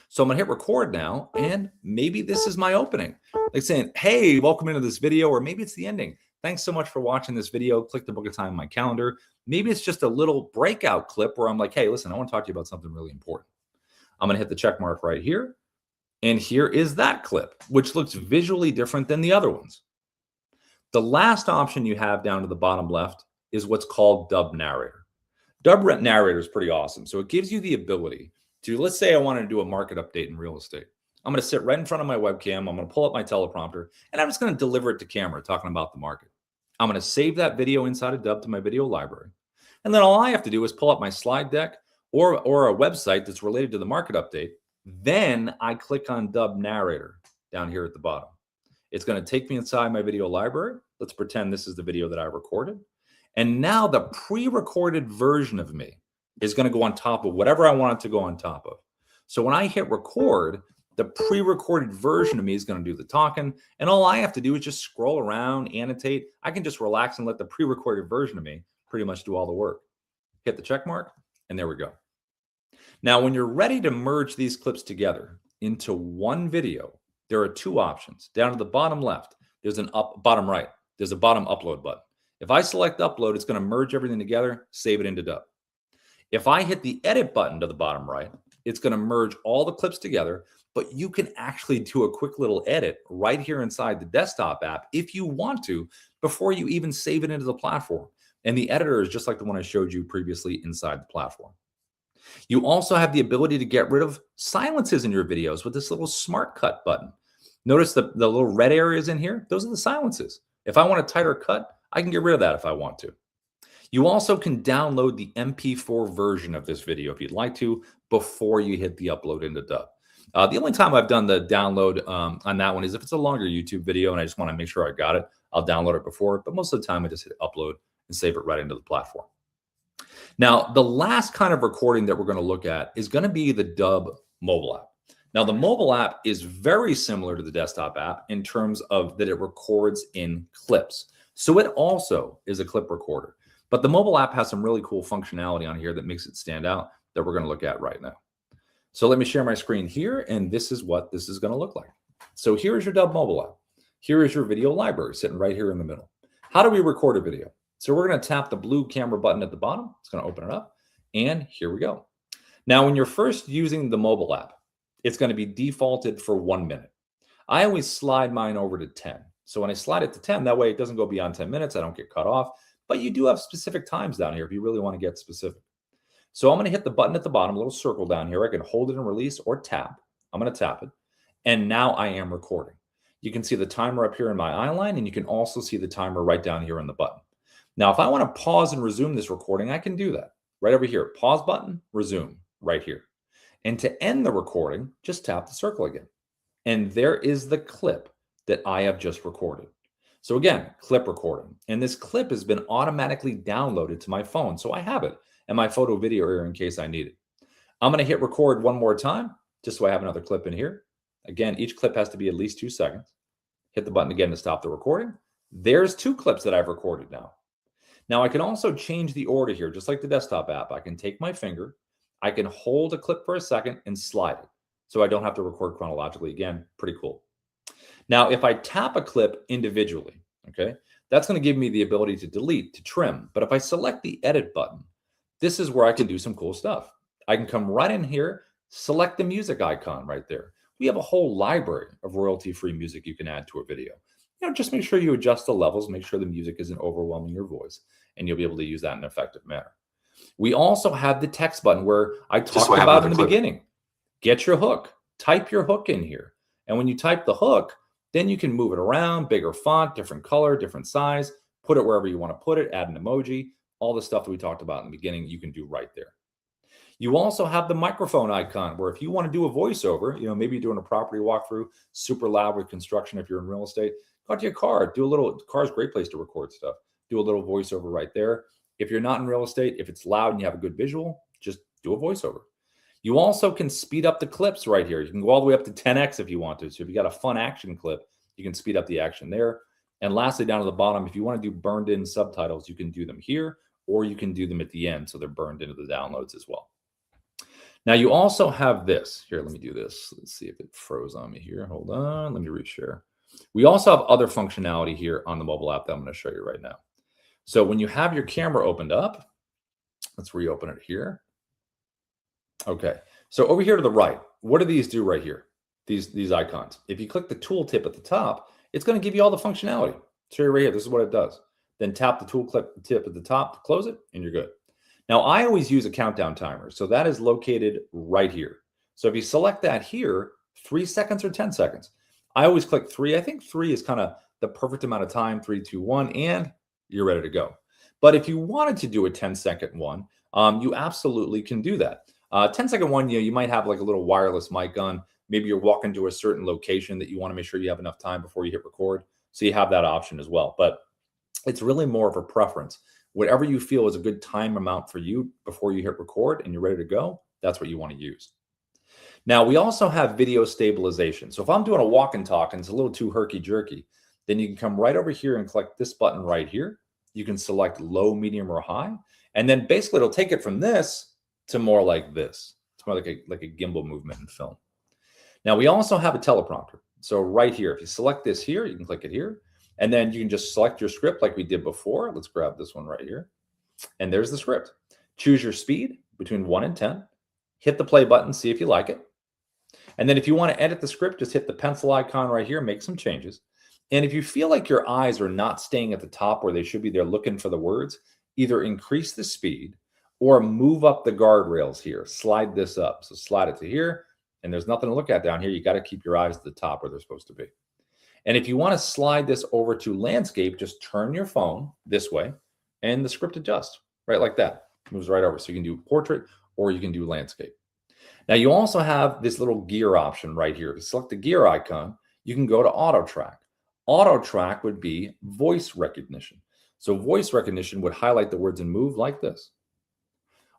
So I'm going to hit record now, and maybe this is my opening. Like saying, hey, welcome into this video, or maybe it's the ending. Thanks so much for watching this video. Click to book a time in my calendar. Maybe it's just a little breakout clip where I'm like, hey, listen, I want to talk to you about something really important. I'm going to hit the check mark right here. And here is that clip, which looks visually different than the other ones. The last option you have down to the bottom left is what's called Dubb Narrator. Dubb Narrator is pretty awesome. So it gives you the ability to, let's say I wanted to do a market update in real estate. I'm going to sit right in front of my webcam. I'm going to pull up my teleprompter, and I'm just going to deliver it to camera talking about the market. I'm going to save that video inside of Dubb to my video library. And then all I have to do is pull up my slide deck or a website that's related to the market update. Then I click on Dubb Narrator down here at the bottom. It's going to take me inside my video library. Let's pretend this is the video that I recorded. And now the pre-recorded version of me is going to go on top of whatever I want it to go on top of. So when I hit record, the pre-recorded version of me is going to do the talking. And all I have to do is just scroll around, annotate. I can just relax and let the pre-recorded version of me pretty much do all the work. Hit the check mark, and there we go. Now, when you're ready to merge these clips together into one video, there are 2 options. Down to the bottom left, there's bottom right, there's a bottom upload button. If I select upload, it's going to merge everything together, save it into Dubb. If I hit the edit button to the bottom right, it's going to merge all the clips together, but you can actually do a quick little edit right here inside the desktop app if you want to, before you even save it into the platform. And the editor is just like the one I showed you previously inside the platform. You also have the ability to get rid of silences in your videos with this little smart cut button. Notice the little red areas in here? Those are the silences. If I want a tighter cut, I can get rid of that if I want to. You also can download the MP4 version of this video if you'd like to before you hit the upload into Dubb. The only time I've done the download on that one is if it's a longer YouTube video and I just want to make sure I got it, I'll download it before. But most of the time I just hit upload and save it right into the platform. Now, the last kind of recording that we're going to look at is going to be the Dubb mobile app. Now, the mobile app is very similar to the desktop app in terms of that it records in clips. So it also is a clip recorder. But the mobile app has some really cool functionality on here that makes it stand out that we're going to look at right now. So let me share my screen here, and this is what this is going to look like. So here is your Dubb mobile app. Here is your video library sitting right here in the middle. How do we record a video? So we're going to tap the blue camera button at the bottom. It's going to open it up, and here we go. Now, when you're first using the mobile app, it's going to be defaulted for 1 minute. I always slide mine over to 10. So when I slide it to 10, that way it doesn't go beyond 10 minutes. I don't get cut off. But you do have specific times down here if you really want to get specific. So I'm going to hit the button at the bottom, a little circle down here. I can hold it and release or tap. I'm going to tap it. And now I am recording. You can see the timer up here in my eye line, and you can also see the timer right down here on the button. Now, if I want to pause and resume this recording, I can do that. Right over here, pause button, resume, right here. And to end the recording, just tap the circle again. And there is the clip that I have just recorded. So again, clip recording. And this clip has been automatically downloaded to my phone. So I have it in my photo video area in case I need it. I'm going to hit record one more time, just so I have another clip in here. Again, each clip has to be at least 2 seconds. Hit the button again to stop the recording. There's 2 clips that I've recorded now. Now I can also change the order here, just like the desktop app. I can take my finger, I can hold a clip for a second and slide it. So I don't have to record chronologically. Again, pretty cool. Now, if I tap a clip individually, okay, that's going to give me the ability to delete, to trim. But if I select the edit button, this is where I can do some cool stuff. I can come right in here, select the music icon right there. We have a whole library of royalty-free music you can add to a video. Just make sure you adjust the levels, make sure the music isn't overwhelming your voice, and you'll be able to use that in an effective manner. We also have the text button where I talked about in the beginning. Get your hook, type your hook in here. And when you type the hook, then you can move it around, bigger font, different color, different size, put it wherever you want to put it, add an emoji, all the stuff that we talked about in the beginning, you can do right there. You also have the microphone icon where if you want to do a voiceover, maybe you're doing a property walkthrough, super loud with construction if you're in real estate, go out to your car, car's a great place to record stuff. Do a little voiceover right there. If you're not in real estate, if it's loud and you have a good visual, just do a voiceover. You also can speed up the clips right here. You can go all the way up to 10x if you want to. So if you got a fun action clip, you can speed up the action there. And lastly, down to the bottom, if you want to do burned in subtitles, you can do them here, or you can do them at the end. So they're burned into the downloads as well. Now you also have this. Here, let me do this. Let's see if it froze on me here. Hold on. Let me reshare. We also have other functionality here on the mobile app that I'm going to show you right now. So when you have your camera opened up, let's reopen it here. Okay. So over here to the right, what do these do right here? These icons. If you click the tooltip at the top, it's going to give you all the functionality. Show you right here. This is what it does. Then tap the tooltip at the top to close it, and you're good. Now, I always use a countdown timer. So that is located right here. So if you select that here, 3 seconds or 10 seconds. I always click 3. I think 3 is kind of the perfect amount of time, 3, 2, 1, and you're ready to go. But if you wanted to do a 10-second one, you absolutely can do that. 10-second one, you might have like a little wireless mic on. Maybe you're walking to a certain location that you want to make sure you have enough time before you hit record. So you have that option as well. But it's really more of a preference. Whatever you feel is a good time amount for you before you hit record and you're ready to go, that's what you want to use. Now, we also have video stabilization. So if I'm doing a walk and talk and it's a little too herky-jerky, then you can come right over here and click this button right here. You can select low, medium, or high. And then basically it'll take it from this to more like this. It's more like a gimbal movement in film. Now, we also have a teleprompter. So right here, if you select this here, you can click it here. And then you can just select your script like we did before. Let's grab this one right here. And there's the script. Choose your speed between 1 and 10. Hit the play button, see if you like it. And then if you want to edit the script, just hit the pencil icon right here, make some changes. And if you feel like your eyes are not staying at the top where they should be, they're looking for the words, either increase the speed or move up the guardrails here. Slide this up. So slide it to here, and there's nothing to look at down here. You got to keep your eyes at the top where they're supposed to be. And if you want to slide this over to landscape, just turn your phone this way and the script adjusts right like that. Moves right over. So you can do portrait or you can do landscape. Now you also have this little gear option right here. If you select the gear icon, you can go to auto track. Auto track would be voice recognition. So voice recognition would highlight the words and move like this.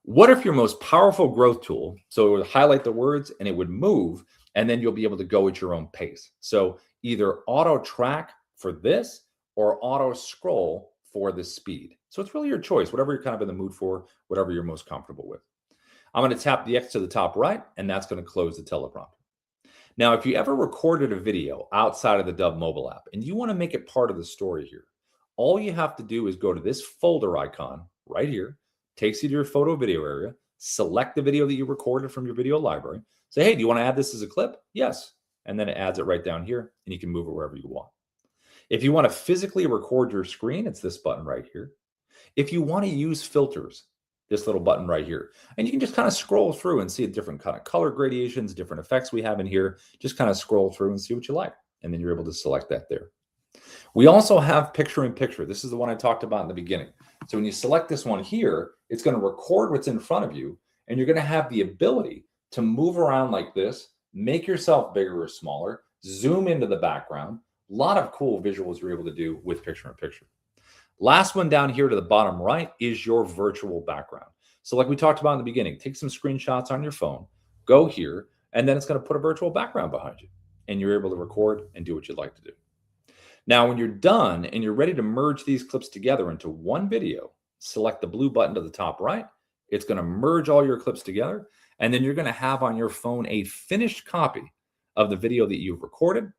What if your most powerful growth tool, so it would highlight the words and it would move, and then you'll be able to go at your own pace. So either auto track for this or auto scroll for the speed. So it's really your choice, whatever you're kind of in the mood for, whatever you're most comfortable with. I'm going to tap the X to the top right, and that's going to close the teleprompter. Now, if you ever recorded a video outside of the Dubb mobile app and you want to make it part of the story here, all you have to do is go to this folder icon right here, takes you to your photo video area, select the video that you recorded from your video library, say, hey, do you want to add this as a clip? Yes. And then it adds it right down here, and you can move it wherever you want. If you want to physically record your screen, it's this button right here. If you want to use filters, this little button right here, and you can just kind of scroll through and see different kind of color gradations, different effects we have in here. Just kind of scroll through and see what you like, and then you're able to select that there. We also have picture in picture. This is the one I talked about in the beginning. So when you select this one here, it's going to record what's in front of you, and you're going to have the ability to move around like this, make yourself bigger or smaller, zoom into the background, A lot of cool visuals you're able to do with picture-in-picture. Last one down here to the bottom right is your virtual background. So like we talked about in the beginning, take some screenshots on your phone, go here, and then it's going to put a virtual background behind you. And you're able to record and do what you'd like to do. Now, when you're done and you're ready to merge these clips together into one video, select the blue button to the top right. It's going to merge all your clips together. And then you're going to have on your phone a finished copy of the video that you've recorded.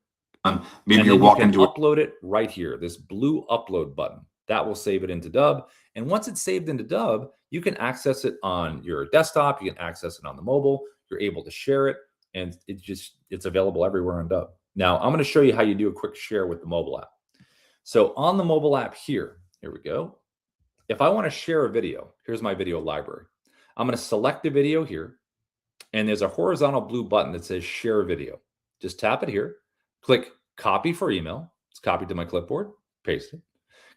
Maybe you're walking to upload it right here, this blue upload button. That will save it into Dubb. And once it's saved into Dubb, you can access it on your desktop. You can access it on the mobile. You're able to share it. And it's available everywhere on Dubb. Now, I'm going to show you how you do a quick share with the mobile app. So on the mobile app here we go. If I want to share a video, here's my video library. I'm going to select the video here. And there's a horizontal blue button that says share video. Just tap it here. Click copy for email. It's copied to my clipboard. Paste it.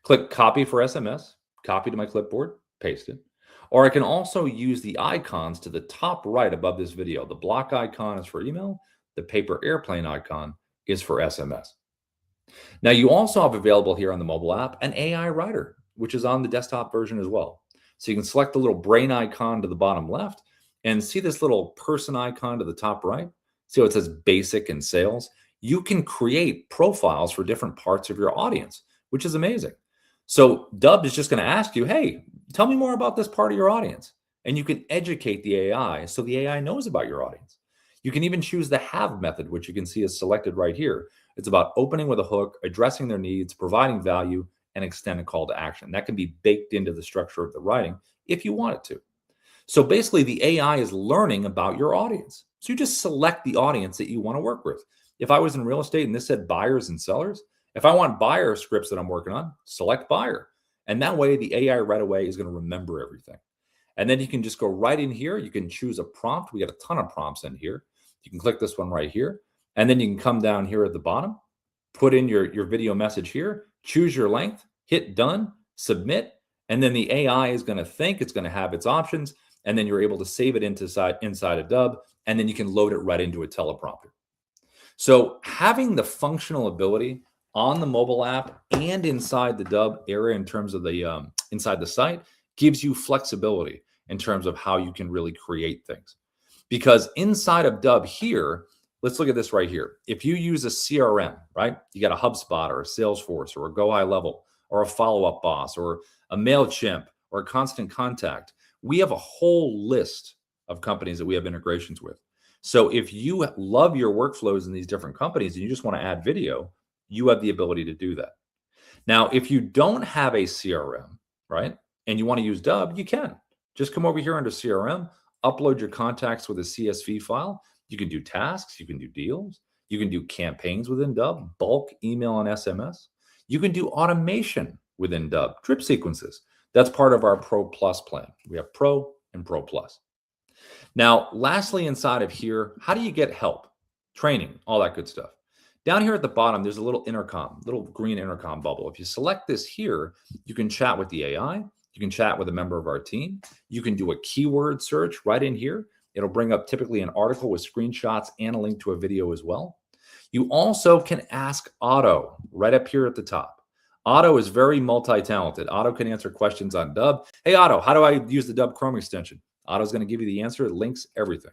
Click copy for SMS. Copy to my clipboard. Paste it. Or I can also use the icons to the top right above this video. The block icon is for email. The paper airplane icon is for SMS. Now you also have available here on the mobile app an AI writer, which is on the desktop version as well. So you can select the little brain icon to the bottom left and see this little person icon to the top right. See how it says basic and sales? You can create profiles for different parts of your audience, which is amazing. So Dubb is just going to ask you, hey, tell me more about this part of your audience. And you can educate the AI so the AI knows about your audience. You can even choose the have method, which you can see is selected right here. It's about opening with a hook, addressing their needs, providing value, and extend a call to action. That can be baked into the structure of the writing if you want it to. So basically, the AI is learning about your audience. So you just select the audience that you want to work with. If I was in real estate and this said buyers and sellers, if I want buyer scripts that I'm working on, select buyer. And that way, the AI right away is going to remember everything. And then you can just go right in here. You can choose a prompt. We got a ton of prompts in here. You can click this one right here. And then you can come down here at the bottom, put in your video message here, choose your length, hit done, submit. And then the AI is going to think, it's going to have its options. And then you're able to save it inside of Dubb. And then you can load it right into a teleprompter. So having the functional ability on the mobile app and inside the Dubb area in terms of the inside the site gives you flexibility in terms of how you can really create things. Because inside of Dubb here, let's look at this right here. If you use a CRM, right? You got a HubSpot or a Salesforce or a Go High Level or a Follow-Up Boss or a MailChimp or a Constant Contact. We have a whole list of companies that we have integrations with. So if you love your workflows in these different companies and you just want to add video, you have the ability to do that. Now, if you don't have a CRM, right, and you want to use Dubb, you can. Just come over here under CRM, upload your contacts with a CSV file. You can do tasks, you can do deals, you can do campaigns within Dubb, bulk email and SMS. You can do automation within Dubb, drip sequences. That's part of our Pro Plus plan. We have Pro and Pro Plus. Now, lastly, inside of here, how do you get help? Training, all that good stuff. Down here at the bottom, there's a little intercom, little green intercom bubble. If you select this here, you can chat with the AI. You can chat with a member of our team. You can do a keyword search right in here. It'll bring up typically an article with screenshots and a link to a video as well. You also can ask Otto right up here at the top. Otto is very multi-talented. Otto can answer questions on Dubb. Hey, Otto, how do I use the Dubb Chrome extension? Otto's going to give you the answer, links, everything.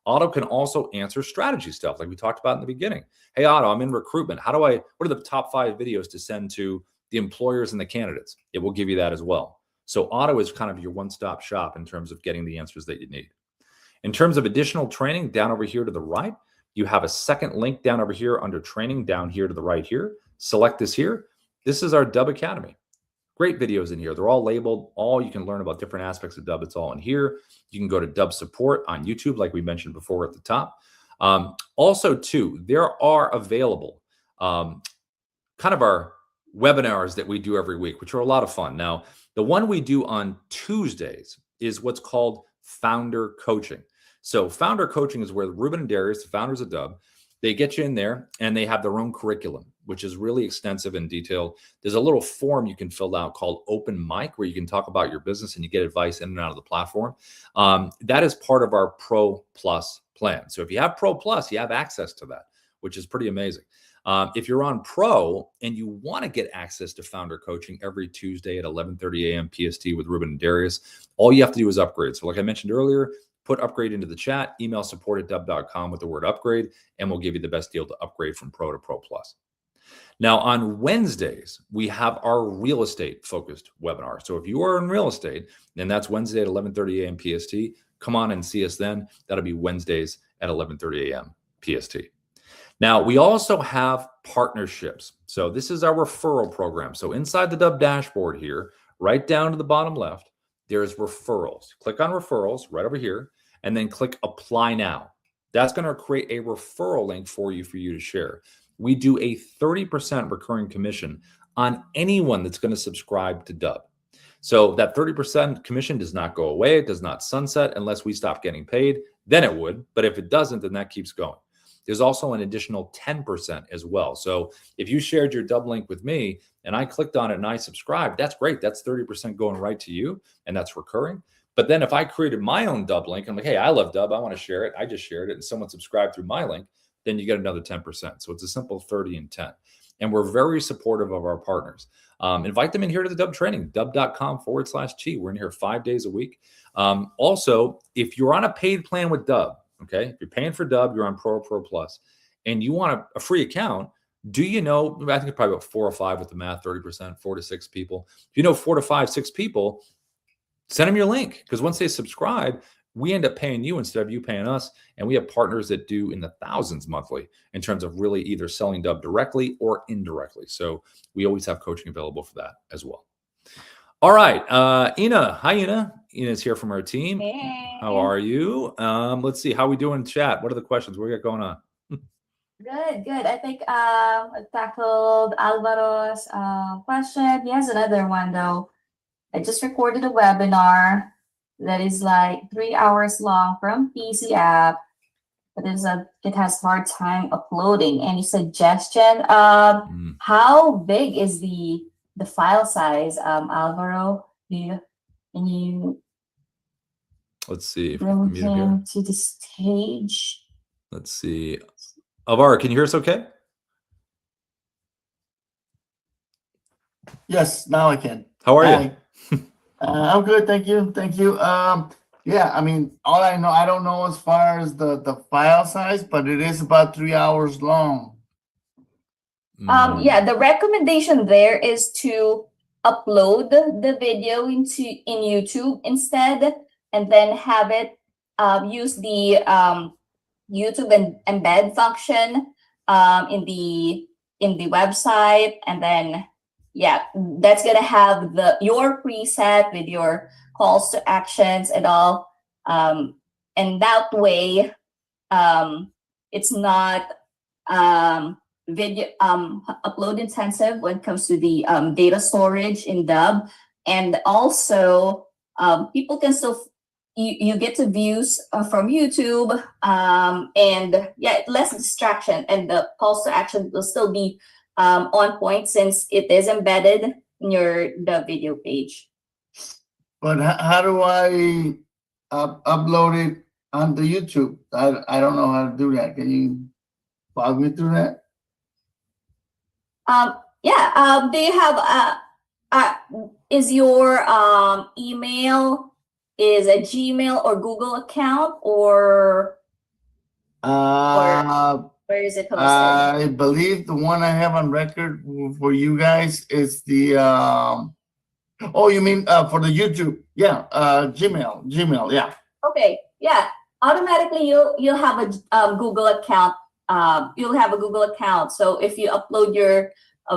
Otto can also answer strategy stuff like we talked about in the beginning. Hey, Otto, I'm in recruitment. What are the top 5 videos to send to the employers and the candidates? It will give you that as well. So Otto is kind of your one-stop shop in terms of getting the answers that you need. In terms of additional training, down over here to the right, you have a second link down over here under training down here to the right here. Select this here. This is our Dubb Academy. Great videos in here. They're all labeled. All you can learn about different aspects of Dubb. It's all in here. You can go to Dubb Support on YouTube, like we mentioned before at the top. Also, too, there are available kind of our webinars that we do every week, which are a lot of fun. Now, the one we do on Tuesdays is what's called Founder Coaching. So Founder Coaching is where Ruben and Darius, the founders of Dubb, they get you in there and they have their own curriculum, which is really extensive and detailed. There's a little form you can fill out called Open Mic, where you can talk about your business and you get advice in and out of the platform. That is part of our Pro Plus plan. So if you have Pro Plus, you have access to that. which is pretty amazing. If you're on Pro and you want to get access to founder coaching every Tuesday at 11:30 a.m. PST with Ruben and Darius, all you have to do is upgrade. So like I mentioned earlier, put upgrade into the chat, email support@dubb.com with the word upgrade, and we'll give you the best deal to upgrade from Pro to Pro Plus. Now, on Wednesdays, we have our real estate focused webinar. So if you are in real estate, then that's Wednesday at 11:30 a.m. PST. Come on and see us then. That'll be Wednesdays at 11:30 a.m. PST. Now, we also have partnerships. So this is our referral program. So inside the Dubb dashboard here, right down to the bottom left, there's referrals. Click on referrals right over here, and then click apply now. That's going to create a referral link for you to share. We do a 30% recurring commission on anyone that's going to subscribe to Dubb. So that 30% commission does not go away. It does not sunset unless we stop getting paid. Then it would. But if it doesn't, then that keeps going. There's also an additional 10% as well. So if you shared your Dubb link with me and I clicked on it and I subscribed, that's great. That's 30% going right to you, and that's recurring. But then if I created my own Dubb link, I'm like, hey, I love Dubb, I want to share it. I just shared it, and someone subscribed through my link, then you get another 10%. So it's a simple 30 and 10. And we're very supportive of our partners. Invite them in here to the Dubb training, dubb.com/T. We're in here 5 days a week. Also, if you're on a paid plan with Dubb, okay, if you're paying for Dubb, you're on Pro Plus, and you want a free account, do you know, I think it's probably about 4 or 5 with the math, 30%, 4 to 6 people. If you know 4 to 5, 6 people, send them your link, because once they subscribe, we end up paying you instead of you paying us. And we have partners that do in the thousands monthly in terms of really either selling Dubb directly or indirectly. So we always have coaching available for that as well. All right. Ina. Hi, Ina. Ina's here from our team. Hey. How are you? Let's see. How we doing in chat? What are the questions? What we got going on? Good. I think I tackled Alvaro's question. He has another one, though. I just recorded a webinar that is like 3 hours long from PC app, but it has hard time uploading. Any suggestion? How big is the file size, Alvaro? Can you Let's see. bring him to the stage? Let's see. Alvaro, can you hear us okay? Yes, now I can. How are you? I'm good, thank you. Yeah, I mean, all I know, I don't know as far as the file size, but it is about 3 hours long. Yeah, the recommendation there is to upload the video in YouTube instead, and then have it use the YouTube embed function in the website, and then yeah, that's gonna have your preset with your calls to actions and all, and that way it's not video upload intensive when it comes to the data storage in Dubb. And also people can still you get to views from YouTube, and yeah, less distraction, and the calls to action will still be on point since it is embedded in the video page. But how do I upload it onto YouTube? I don't know how to do that. Can you walk me through that? Yeah. Do you have is your email is a Gmail or Google account, or where is it hosted? I believe the one I have on record for you guys is the oh, you mean for the YouTube? Yeah, Gmail, yeah. Okay, yeah. Automatically you'll have a Google account. You'll have a Google account. So if you upload your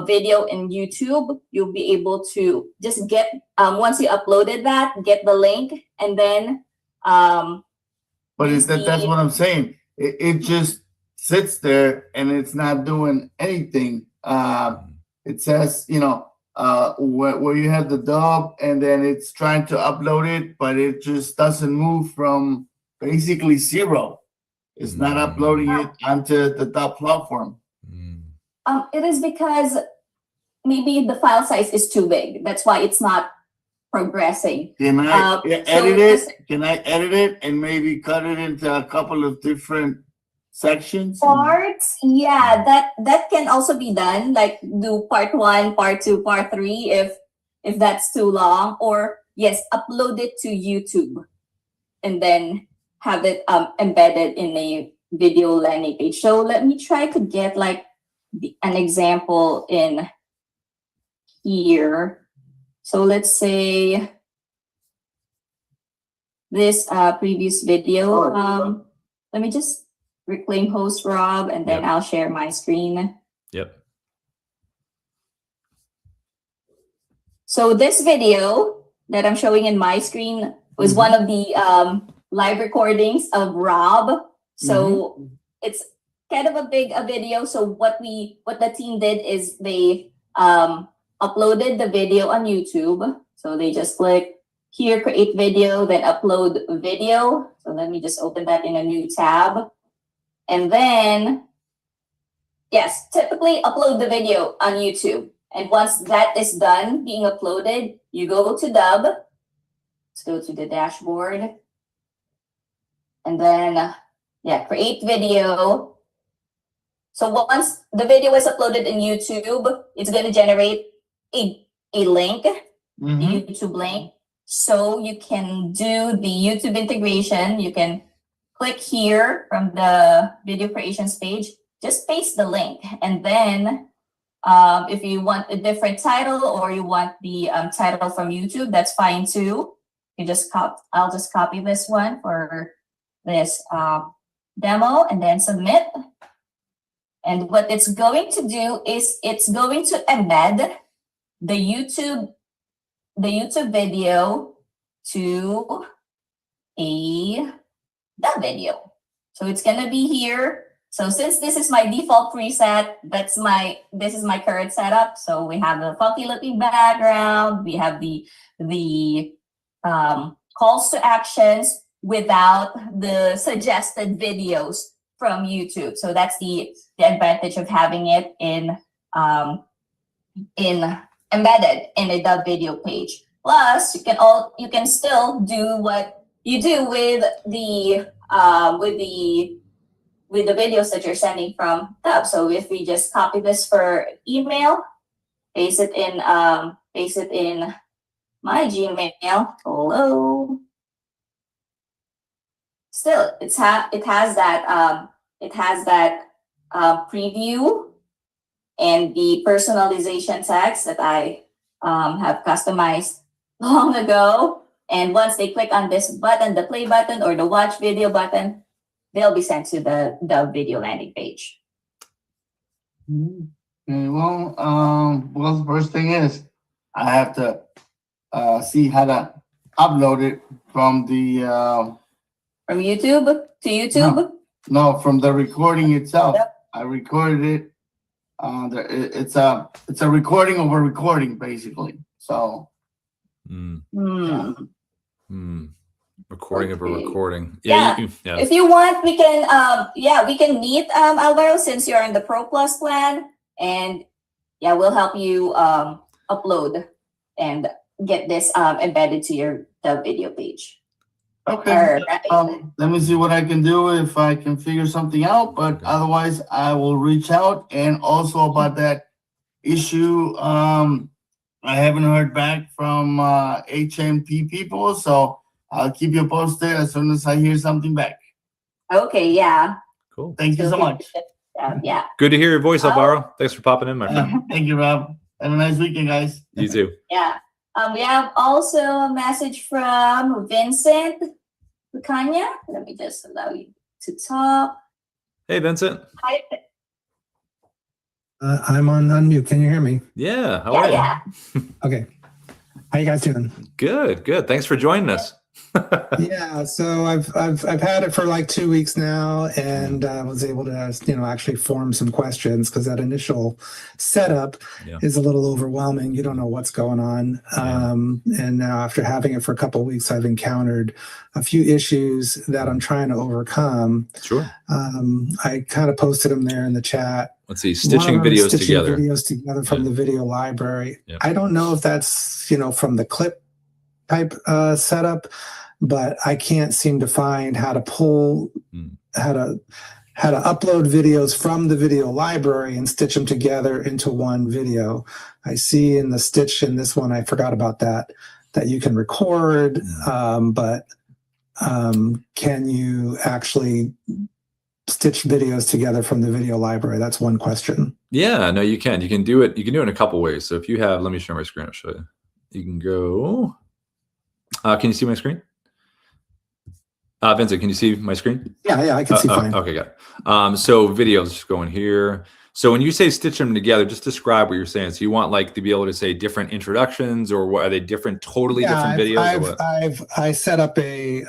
video in YouTube, you'll be able to just get once you uploaded that, get the link, and then but is that's what I'm saying. It just sits there and it's not doing anything. It says, you know, where you have the Dubb, and then it's trying to upload it, but it just doesn't move from basically zero. It's not uploading it onto the Dubb platform. It is because maybe the file size is too big. That's why it's not progressing. Can I edit it? Can I edit it and maybe cut it into a couple of different sections? Parts, yeah, that can also be done. Like do part 1, part 2, part 3 if that's too long, or yes, upload it to YouTube and then have it embedded in a video landing page. So let me try to get like an example in here. So let's say this previous video. Let me just reclaim host Rob, and then Yep. I'll share my screen. Yep. So this video that I'm showing in my screen was one of the live recordings of Rob. So it's kind of a video. So what the team did is they uploaded the video on YouTube. So they just click here, create video, then upload video. So let me just open that in a new tab. And then, yes, typically upload the video on YouTube. And once that is done being uploaded, you go to Dubb. Let's go to the dashboard. And then, create video. So once the video is uploaded in YouTube, it's going to generate a link, the YouTube link. So you can do the YouTube integration. You can click here from the video creations page, just paste the link. And then if you want a different title or you want the title from YouTube, that's fine too. You just I'll just copy this one for this demo and then submit. And what it's going to do is it's going to embed the YouTube video to that video. So it's gonna be here. So since this is my default preset, this is my current setup. So we have the funky looking background, we have the calls to actions without the suggested videos from YouTube. So that's the advantage of having it in embedded in a Dubb video page. Plus, you can still do what you do with the videos that you're sending from Dubb. So if we just copy this for email, paste it in my Gmail. Hello. Still, it has that preview and the personalization text that I have customized long ago. And once they click on this button, the play button or the watch video button, they'll be sent to the video landing page. Okay, well, the first thing is I have to see how to upload it from the from YouTube to YouTube. No, from the recording itself. Yep. I recorded it. It's a recording of a recording, basically. So. Recording of a recording. Yeah. If you want, we can meet Alvaro, since you're in the Pro Plus plan, and we'll help you upload and get this embedded to the video page. Okay. Let me see what I can do if I can figure something out, but otherwise I will reach out. And also about that issue, I haven't heard back from HMP people, so I'll keep you posted as soon as I hear something back. Okay, yeah. Cool. Thank you so much. Yeah. Good to hear your voice, Alvaro. Thanks for popping in, my friend. Thank you, Rob. Have a nice weekend, guys. You too. Yeah. We have also a message from Vincent Lucania. Let me just allow you to talk. Hey, Vincent. Hi. I'm on unmute. Can you hear me? Yeah. How are you? Yeah. Okay. How you guys doing? Good. Good. Thanks for joining us. Yeah. So I've had it for like 2 weeks now, and was able to actually form some questions, because that initial setup is a little overwhelming. You don't know what's going on. And now after having it for a couple of weeks, I've encountered a few issues that I'm trying to overcome. Sure. I kind of posted them there in the chat. Let's see, stitching videos together. Videos together from the video library. Yep. I don't know if that's from the clip type setup, but I can't seem to find how to pull, how to how to upload videos from the video library and stitch them together into one video. I see in the stitch in this one, I forgot about that you can record, but can you actually stitch videos together from the video library? That's one question. Yeah, no, you can. You can do it. You can do it in a couple ways. So if you have, let me share my screen. I'll show you. You can go. Can you see my screen? Vincent, can you see my screen? Yeah, I can see fine. Okay, got it. So videos, just go in here. So when you say stitch them together, just describe what you're saying. So you want like to be able to say different introductions, or what are they different, totally different videos? I set up a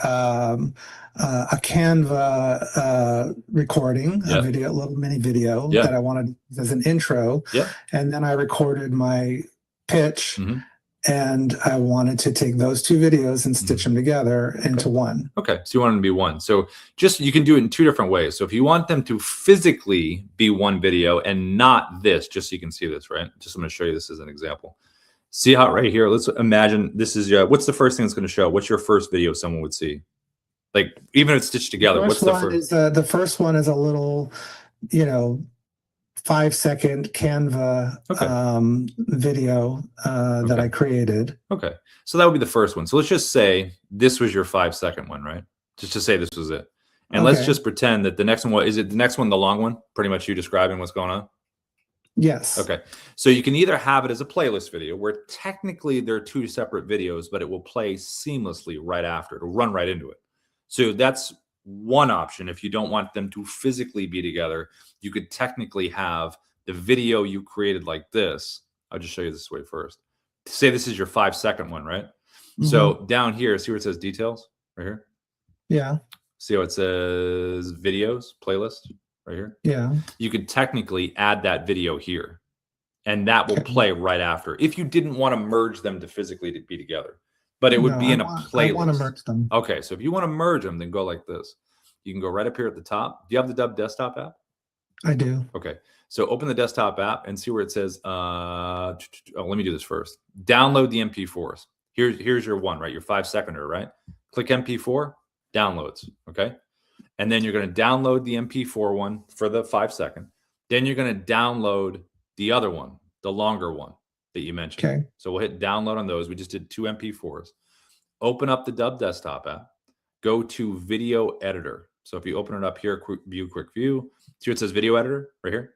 Canva recording, a video, a little mini video that I wanted as an intro. And then I recorded my pitch, and I wanted to take those two videos and stitch them together into one. Okay, so you want them to be one. So just, you can do it in two different ways. So if you want them to physically be one video and not this, just so you can see this, right? Just, I'm going to show you this as an example. See how right here, let's imagine this is, what's the first thing it's going to show? What's your first video someone would see? Like, even if it's stitched together, what's the first? The first one is a little, 5-second Canva video that I created. Okay, so that would be the first one. So let's just say this was your 5-second one, right? Just to say this was it. And let's just pretend that the next one, is it the next one the long one? Pretty much you describing what's going on? Yes. Okay, so you can either have it as a playlist video where technically they're two separate videos, but it will play seamlessly right after. It'll run right into it. So that's one option. If you don't want them to physically be together, you could technically have the video you created like this. I'll just show you this way first. Say this is your 5-second one, right? So down here, see where it says details right here? Yeah. See how it says videos, playlist right here? Yeah. You could technically add that video here, and that will play right after if you didn't want to merge them to physically be together. But it would be in a playlist. I want to merge them. Okay, so if you want to merge them, then go like this. You can go right up here at the top. Do you have the Dubb desktop app? I do. Okay, so open the desktop app and see where it says, let me do this first. Download the MP4s. Here's your one, right? Your 5-seconder, right? Click MP4, downloads, okay? And then you're going to download the MP4 one for the 5-second. Then you're going to download the other one, the longer one that you mentioned. Okay. So we'll hit download on those. We just did 2 MP4s. Open up the Dubb desktop app. Go to video editor. So if you open it up here, quick view, see where it says video editor right here?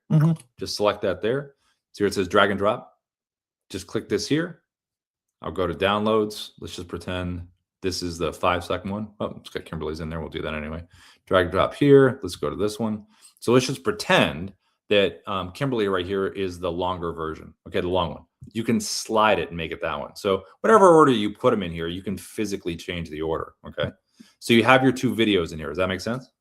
Just select that there. See where it says drag and drop? Just click this here. I'll go to downloads. Let's just pretend this is the 5-second one. Oh, it's got Kimberly's in there. We'll do that anyway. Drag and drop here. Let's go to this one. So let's just pretend that Kimberly right here is the longer version. Okay, the long one. You can slide it and make it that one. So whatever order you put them in here, you can physically change the order. Okay. So you have your 2 videos in here. Does that make sense?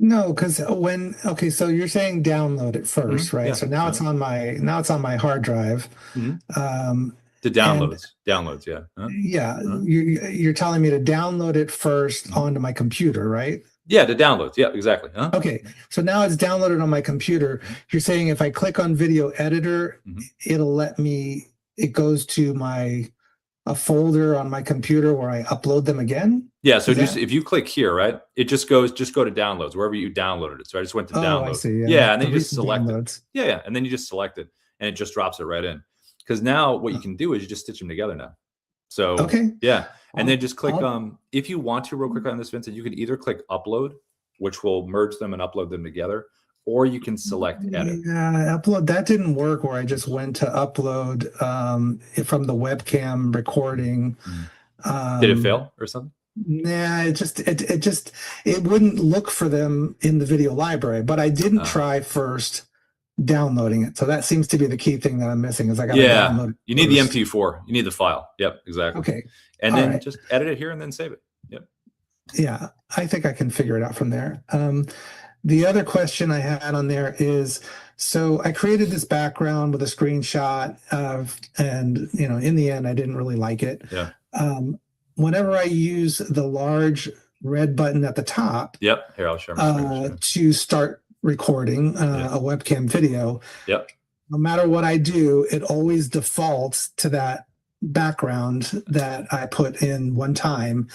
No, because so you're saying download it first, right? Yeah. So now it's on my hard drive. The downloads, yeah. Yeah, you're telling me to download it first onto my computer, right? Yeah, the downloads. Yeah, exactly. Okay, so now it's downloaded on my computer. You're saying if I click on video editor, it'll let me, it goes to a folder on my computer where I upload them again? Yeah, so if you click here, right, it just go to downloads, wherever you downloaded it. So I just went to download. I see, yeah, and then you just select it. Yeah, and then you just select it, and it just drops it right in. Because now what you can do is you just stitch them together now. So yeah, and then just click if you want to real quick on this, Vincent, you can either click upload, which will merge them and upload them together, or you can select edit. Yeah, upload, that didn't work where I just went to upload from the webcam recording. Did it fail or something? Nah, it wouldn't look for them in the video library, but I didn't try first downloading it. So that seems to be the key thing that I'm missing is I got to download it. You need the MP4. You need the file. Yep, exactly. Okay. And then just edit it here and then save it. Yep. Yeah, I think I can figure it out from there. The other question I had on there is, so I created this background with a screenshot and in the end, I didn't really like it. Yeah. Whenever I use the large red button at the top, here I'll share my screen. To start recording a webcam video, no matter what I do, it always defaults to that background that I put in one time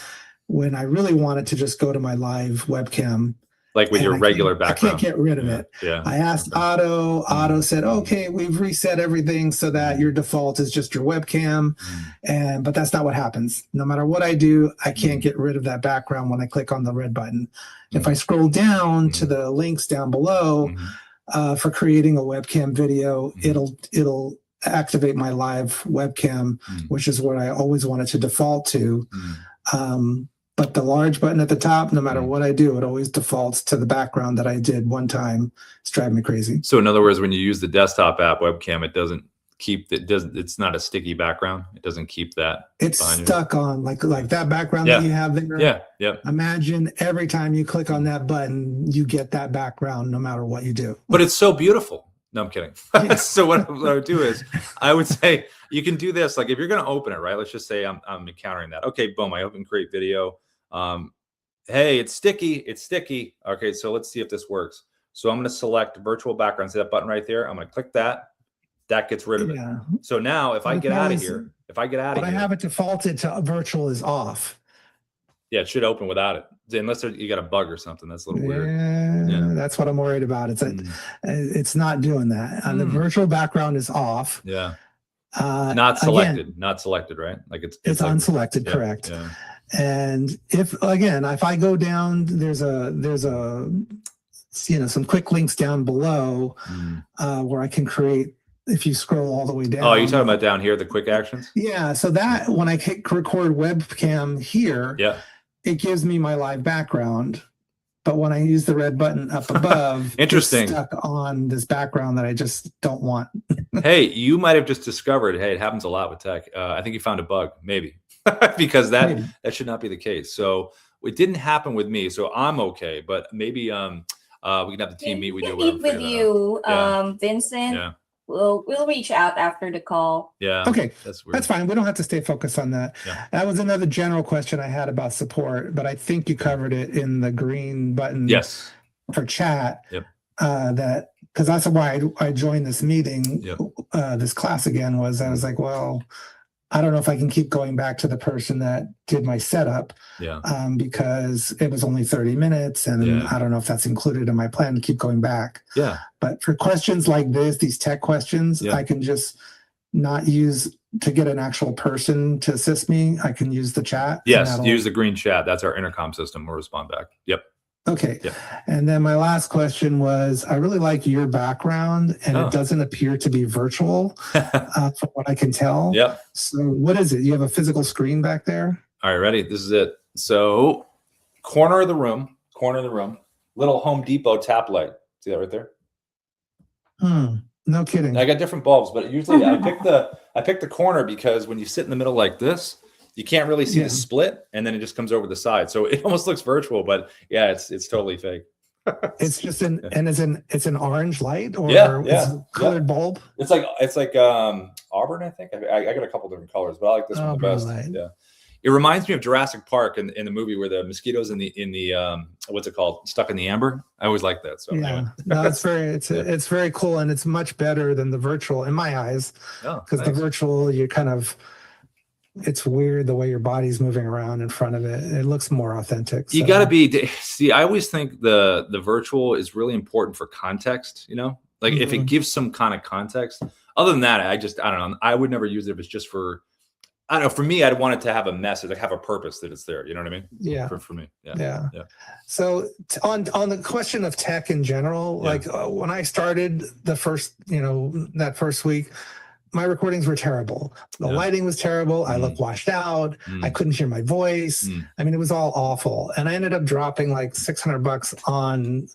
when I really want it to just go to my live webcam. Like with and your I regular can't- background. I can't get rid of Yeah, it. yeah. I asked Okay. Otto. Otto said, "Okay, we've reset everything so that your default is just your webcam." But that's not what happens. No matter what I do, I can't get rid of that background when I click on the red button. If I scroll down to the links down below for creating a webcam video, it'll activate my live webcam, which is what I always wanted to default to. But the large button at the top, no matter what I do, it always defaults to the background that I did one time. It's driving me crazy. So in other words, when you use the desktop app webcam, it doesn't keep it's not a sticky background. It doesn't keep that. It's stuck on like that background that you have there. Yeah. Yeah. Imagine every time you click on that button, you get that background no matter what you do. But it's so beautiful. No, I'm kidding. So what I would do is I would say you can do this. Like if you're going to open it, right? Let's just say I'm encountering that. Okay, boom. I open create video. Hey, it's sticky. It's sticky. Okay, so let's see if this works. So I'm going to select virtual background. See that button right there? I'm going to click that. That gets rid of it. So now if I get out of here, but I have it defaulted to virtual is off. Yeah, it should open without it. Unless you got a bug or something. That's a little weird. Yeah, that's what I'm worried about. It's not doing that. And the virtual background is off. Yeah. Not selected. Again, not selected, right? Like it's like, unselected, correct. Yeah. And if I go down, there's some quick links down below where I can create. If you scroll all the way down. Oh, you're talking about down here, the quick actions? Yeah. So that when I click record webcam here, it gives me my live background. But when I use the red button up above, interesting, it's stuck on this background that I just don't want. Hey, you might have just discovered, hey, it happens a lot with tech. I think you found a bug, maybe. Because that should not be the case. So it didn't happen with me. So I'm okay. But maybe we can have the team meet with you. Meet with you, Vincent. Yeah. We'll reach out after the call. Yeah. Okay. That's weird. That's fine. We don't have to stay focused on that. Yeah. That was another general question I had about support, but I think you covered it in the green button. Yes. For chat. Yep. Because that's why I joined this meeting, this class again, was I was like, well, I don't know if I can keep going back to the person that did my setup. Yeah. Because it was only 30 minutes and I don't know if that's included in my plan to keep going back. Yeah. But for questions like this, these tech questions, I can just not use to get an actual person to assist me. I can use the chat. Yes. Use the green chat. That's our intercom system. We'll respond back. Yep. Okay. And then my last question was, I really like your background and it doesn't appear to be virtual from what I can tell. Yep. So what is it? You have a physical screen back there? All right, ready? This is it. So corner of the room, little Home Depot tap light. See that right there? No kidding. I got different bulbs, but usually I pick the corner because when you sit in the middle like this, you can't really see the split, and then it just comes over the side. So it almost looks virtual, but yeah, it's totally fake. It's just it's an orange light or colored bulb. It's like auburn, I think. I got a couple different colors, but I like this one the best. Light. Yeah. It reminds me of Jurassic Park in the movie where the mosquitoes in the what's it called? Stuck in the amber. I always like that. So yeah, no, it's very cool, and it's much better than the virtual in my eyes. Because the virtual, it's weird the way your body's moving around in front of it. It looks more authentic. You got to see. I always think the virtual is really important for context. Like if it gives some kind of context. Other than that, I don't know. I would never use it if it's just for. I don't know. For me, I'd want it to have a message, like have a purpose that it's there. You know what I mean? Yeah. For me. Yeah. So on the question of tech in general, like when I started the first, that first week, my recordings were terrible. The lighting was terrible. I looked washed out. I couldn't hear my voice. I mean, it was all awful. And I ended up dropping like $600 on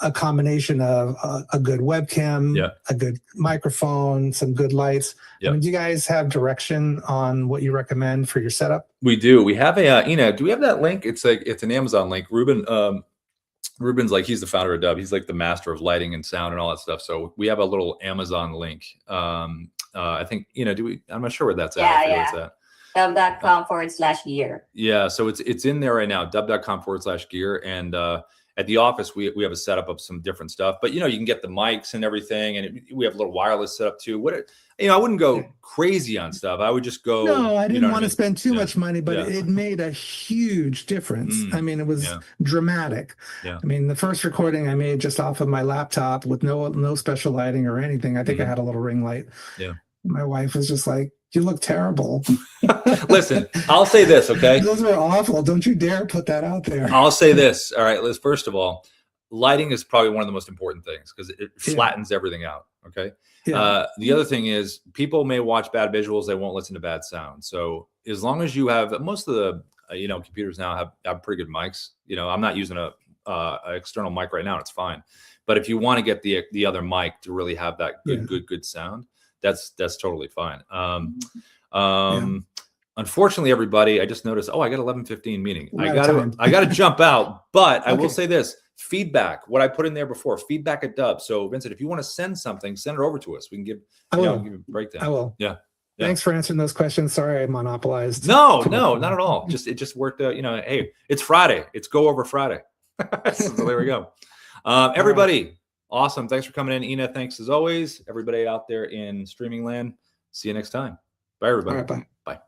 a combination of a good webcam, a good microphone, some good lights. I mean, do you guys have direction on what you recommend for your setup? We do. We have a, do we have that link? It's an Amazon link. Ruben's like, he's the founder of Dubb. He's like the master of lighting and sound and all that stuff. So we have a little Amazon link. I think, I'm not sure where that's at. Yeah. Dubb.com/gear. Yeah. So it's in there right now, dubb.com/gear. at the office, we have a setup of some different stuff, but you know, you can get the mics and everything, and we have a little wireless setup too. You know, I wouldn't go crazy on stuff. I would just go. No, I you didn't know what want to I mean? spend too Yeah. much money, but Yeah. it made a huge difference. I mean, it was Yeah. dramatic. Yeah. I mean, the first recording I made just off of my laptop with no special lighting or anything. I think I had a little ring light. Yeah. My wife was just like, "You look terrible." Listen, I'll say this, okay? Those were awful. Don't you dare put that out there. I'll say this. All right, Liz, first of all, lighting is probably one of the most important things because it flattens everything out. Okay. Yeah. The other thing is people may watch bad visuals. They won't listen to bad sound. So as long as you have, most of the, you know, computers now have pretty good mics. You know, I'm not using a external mic right now. It's fine. But if you want to get the other mic to really have that good sound, that's totally fine. Unfortunately, everybody, I just noticed, I got 11:15 meeting. I got to jump out, but I will say this: feedback. What I put in there before, feedback at Dubb. So, Vincent, if you want to send something, send it over to us. We can give give a breakdown. I will. Yeah. Thanks for answering those questions. Sorry, I monopolized. No, not at all. It just worked out. You know, hey, it's Friday. It's go over Friday. So there we go. Everybody, awesome. Thanks for coming in, Ina. Thanks as always. Everybody out there in streaming land. See you next time. Bye, everybody. All right, bye. Bye.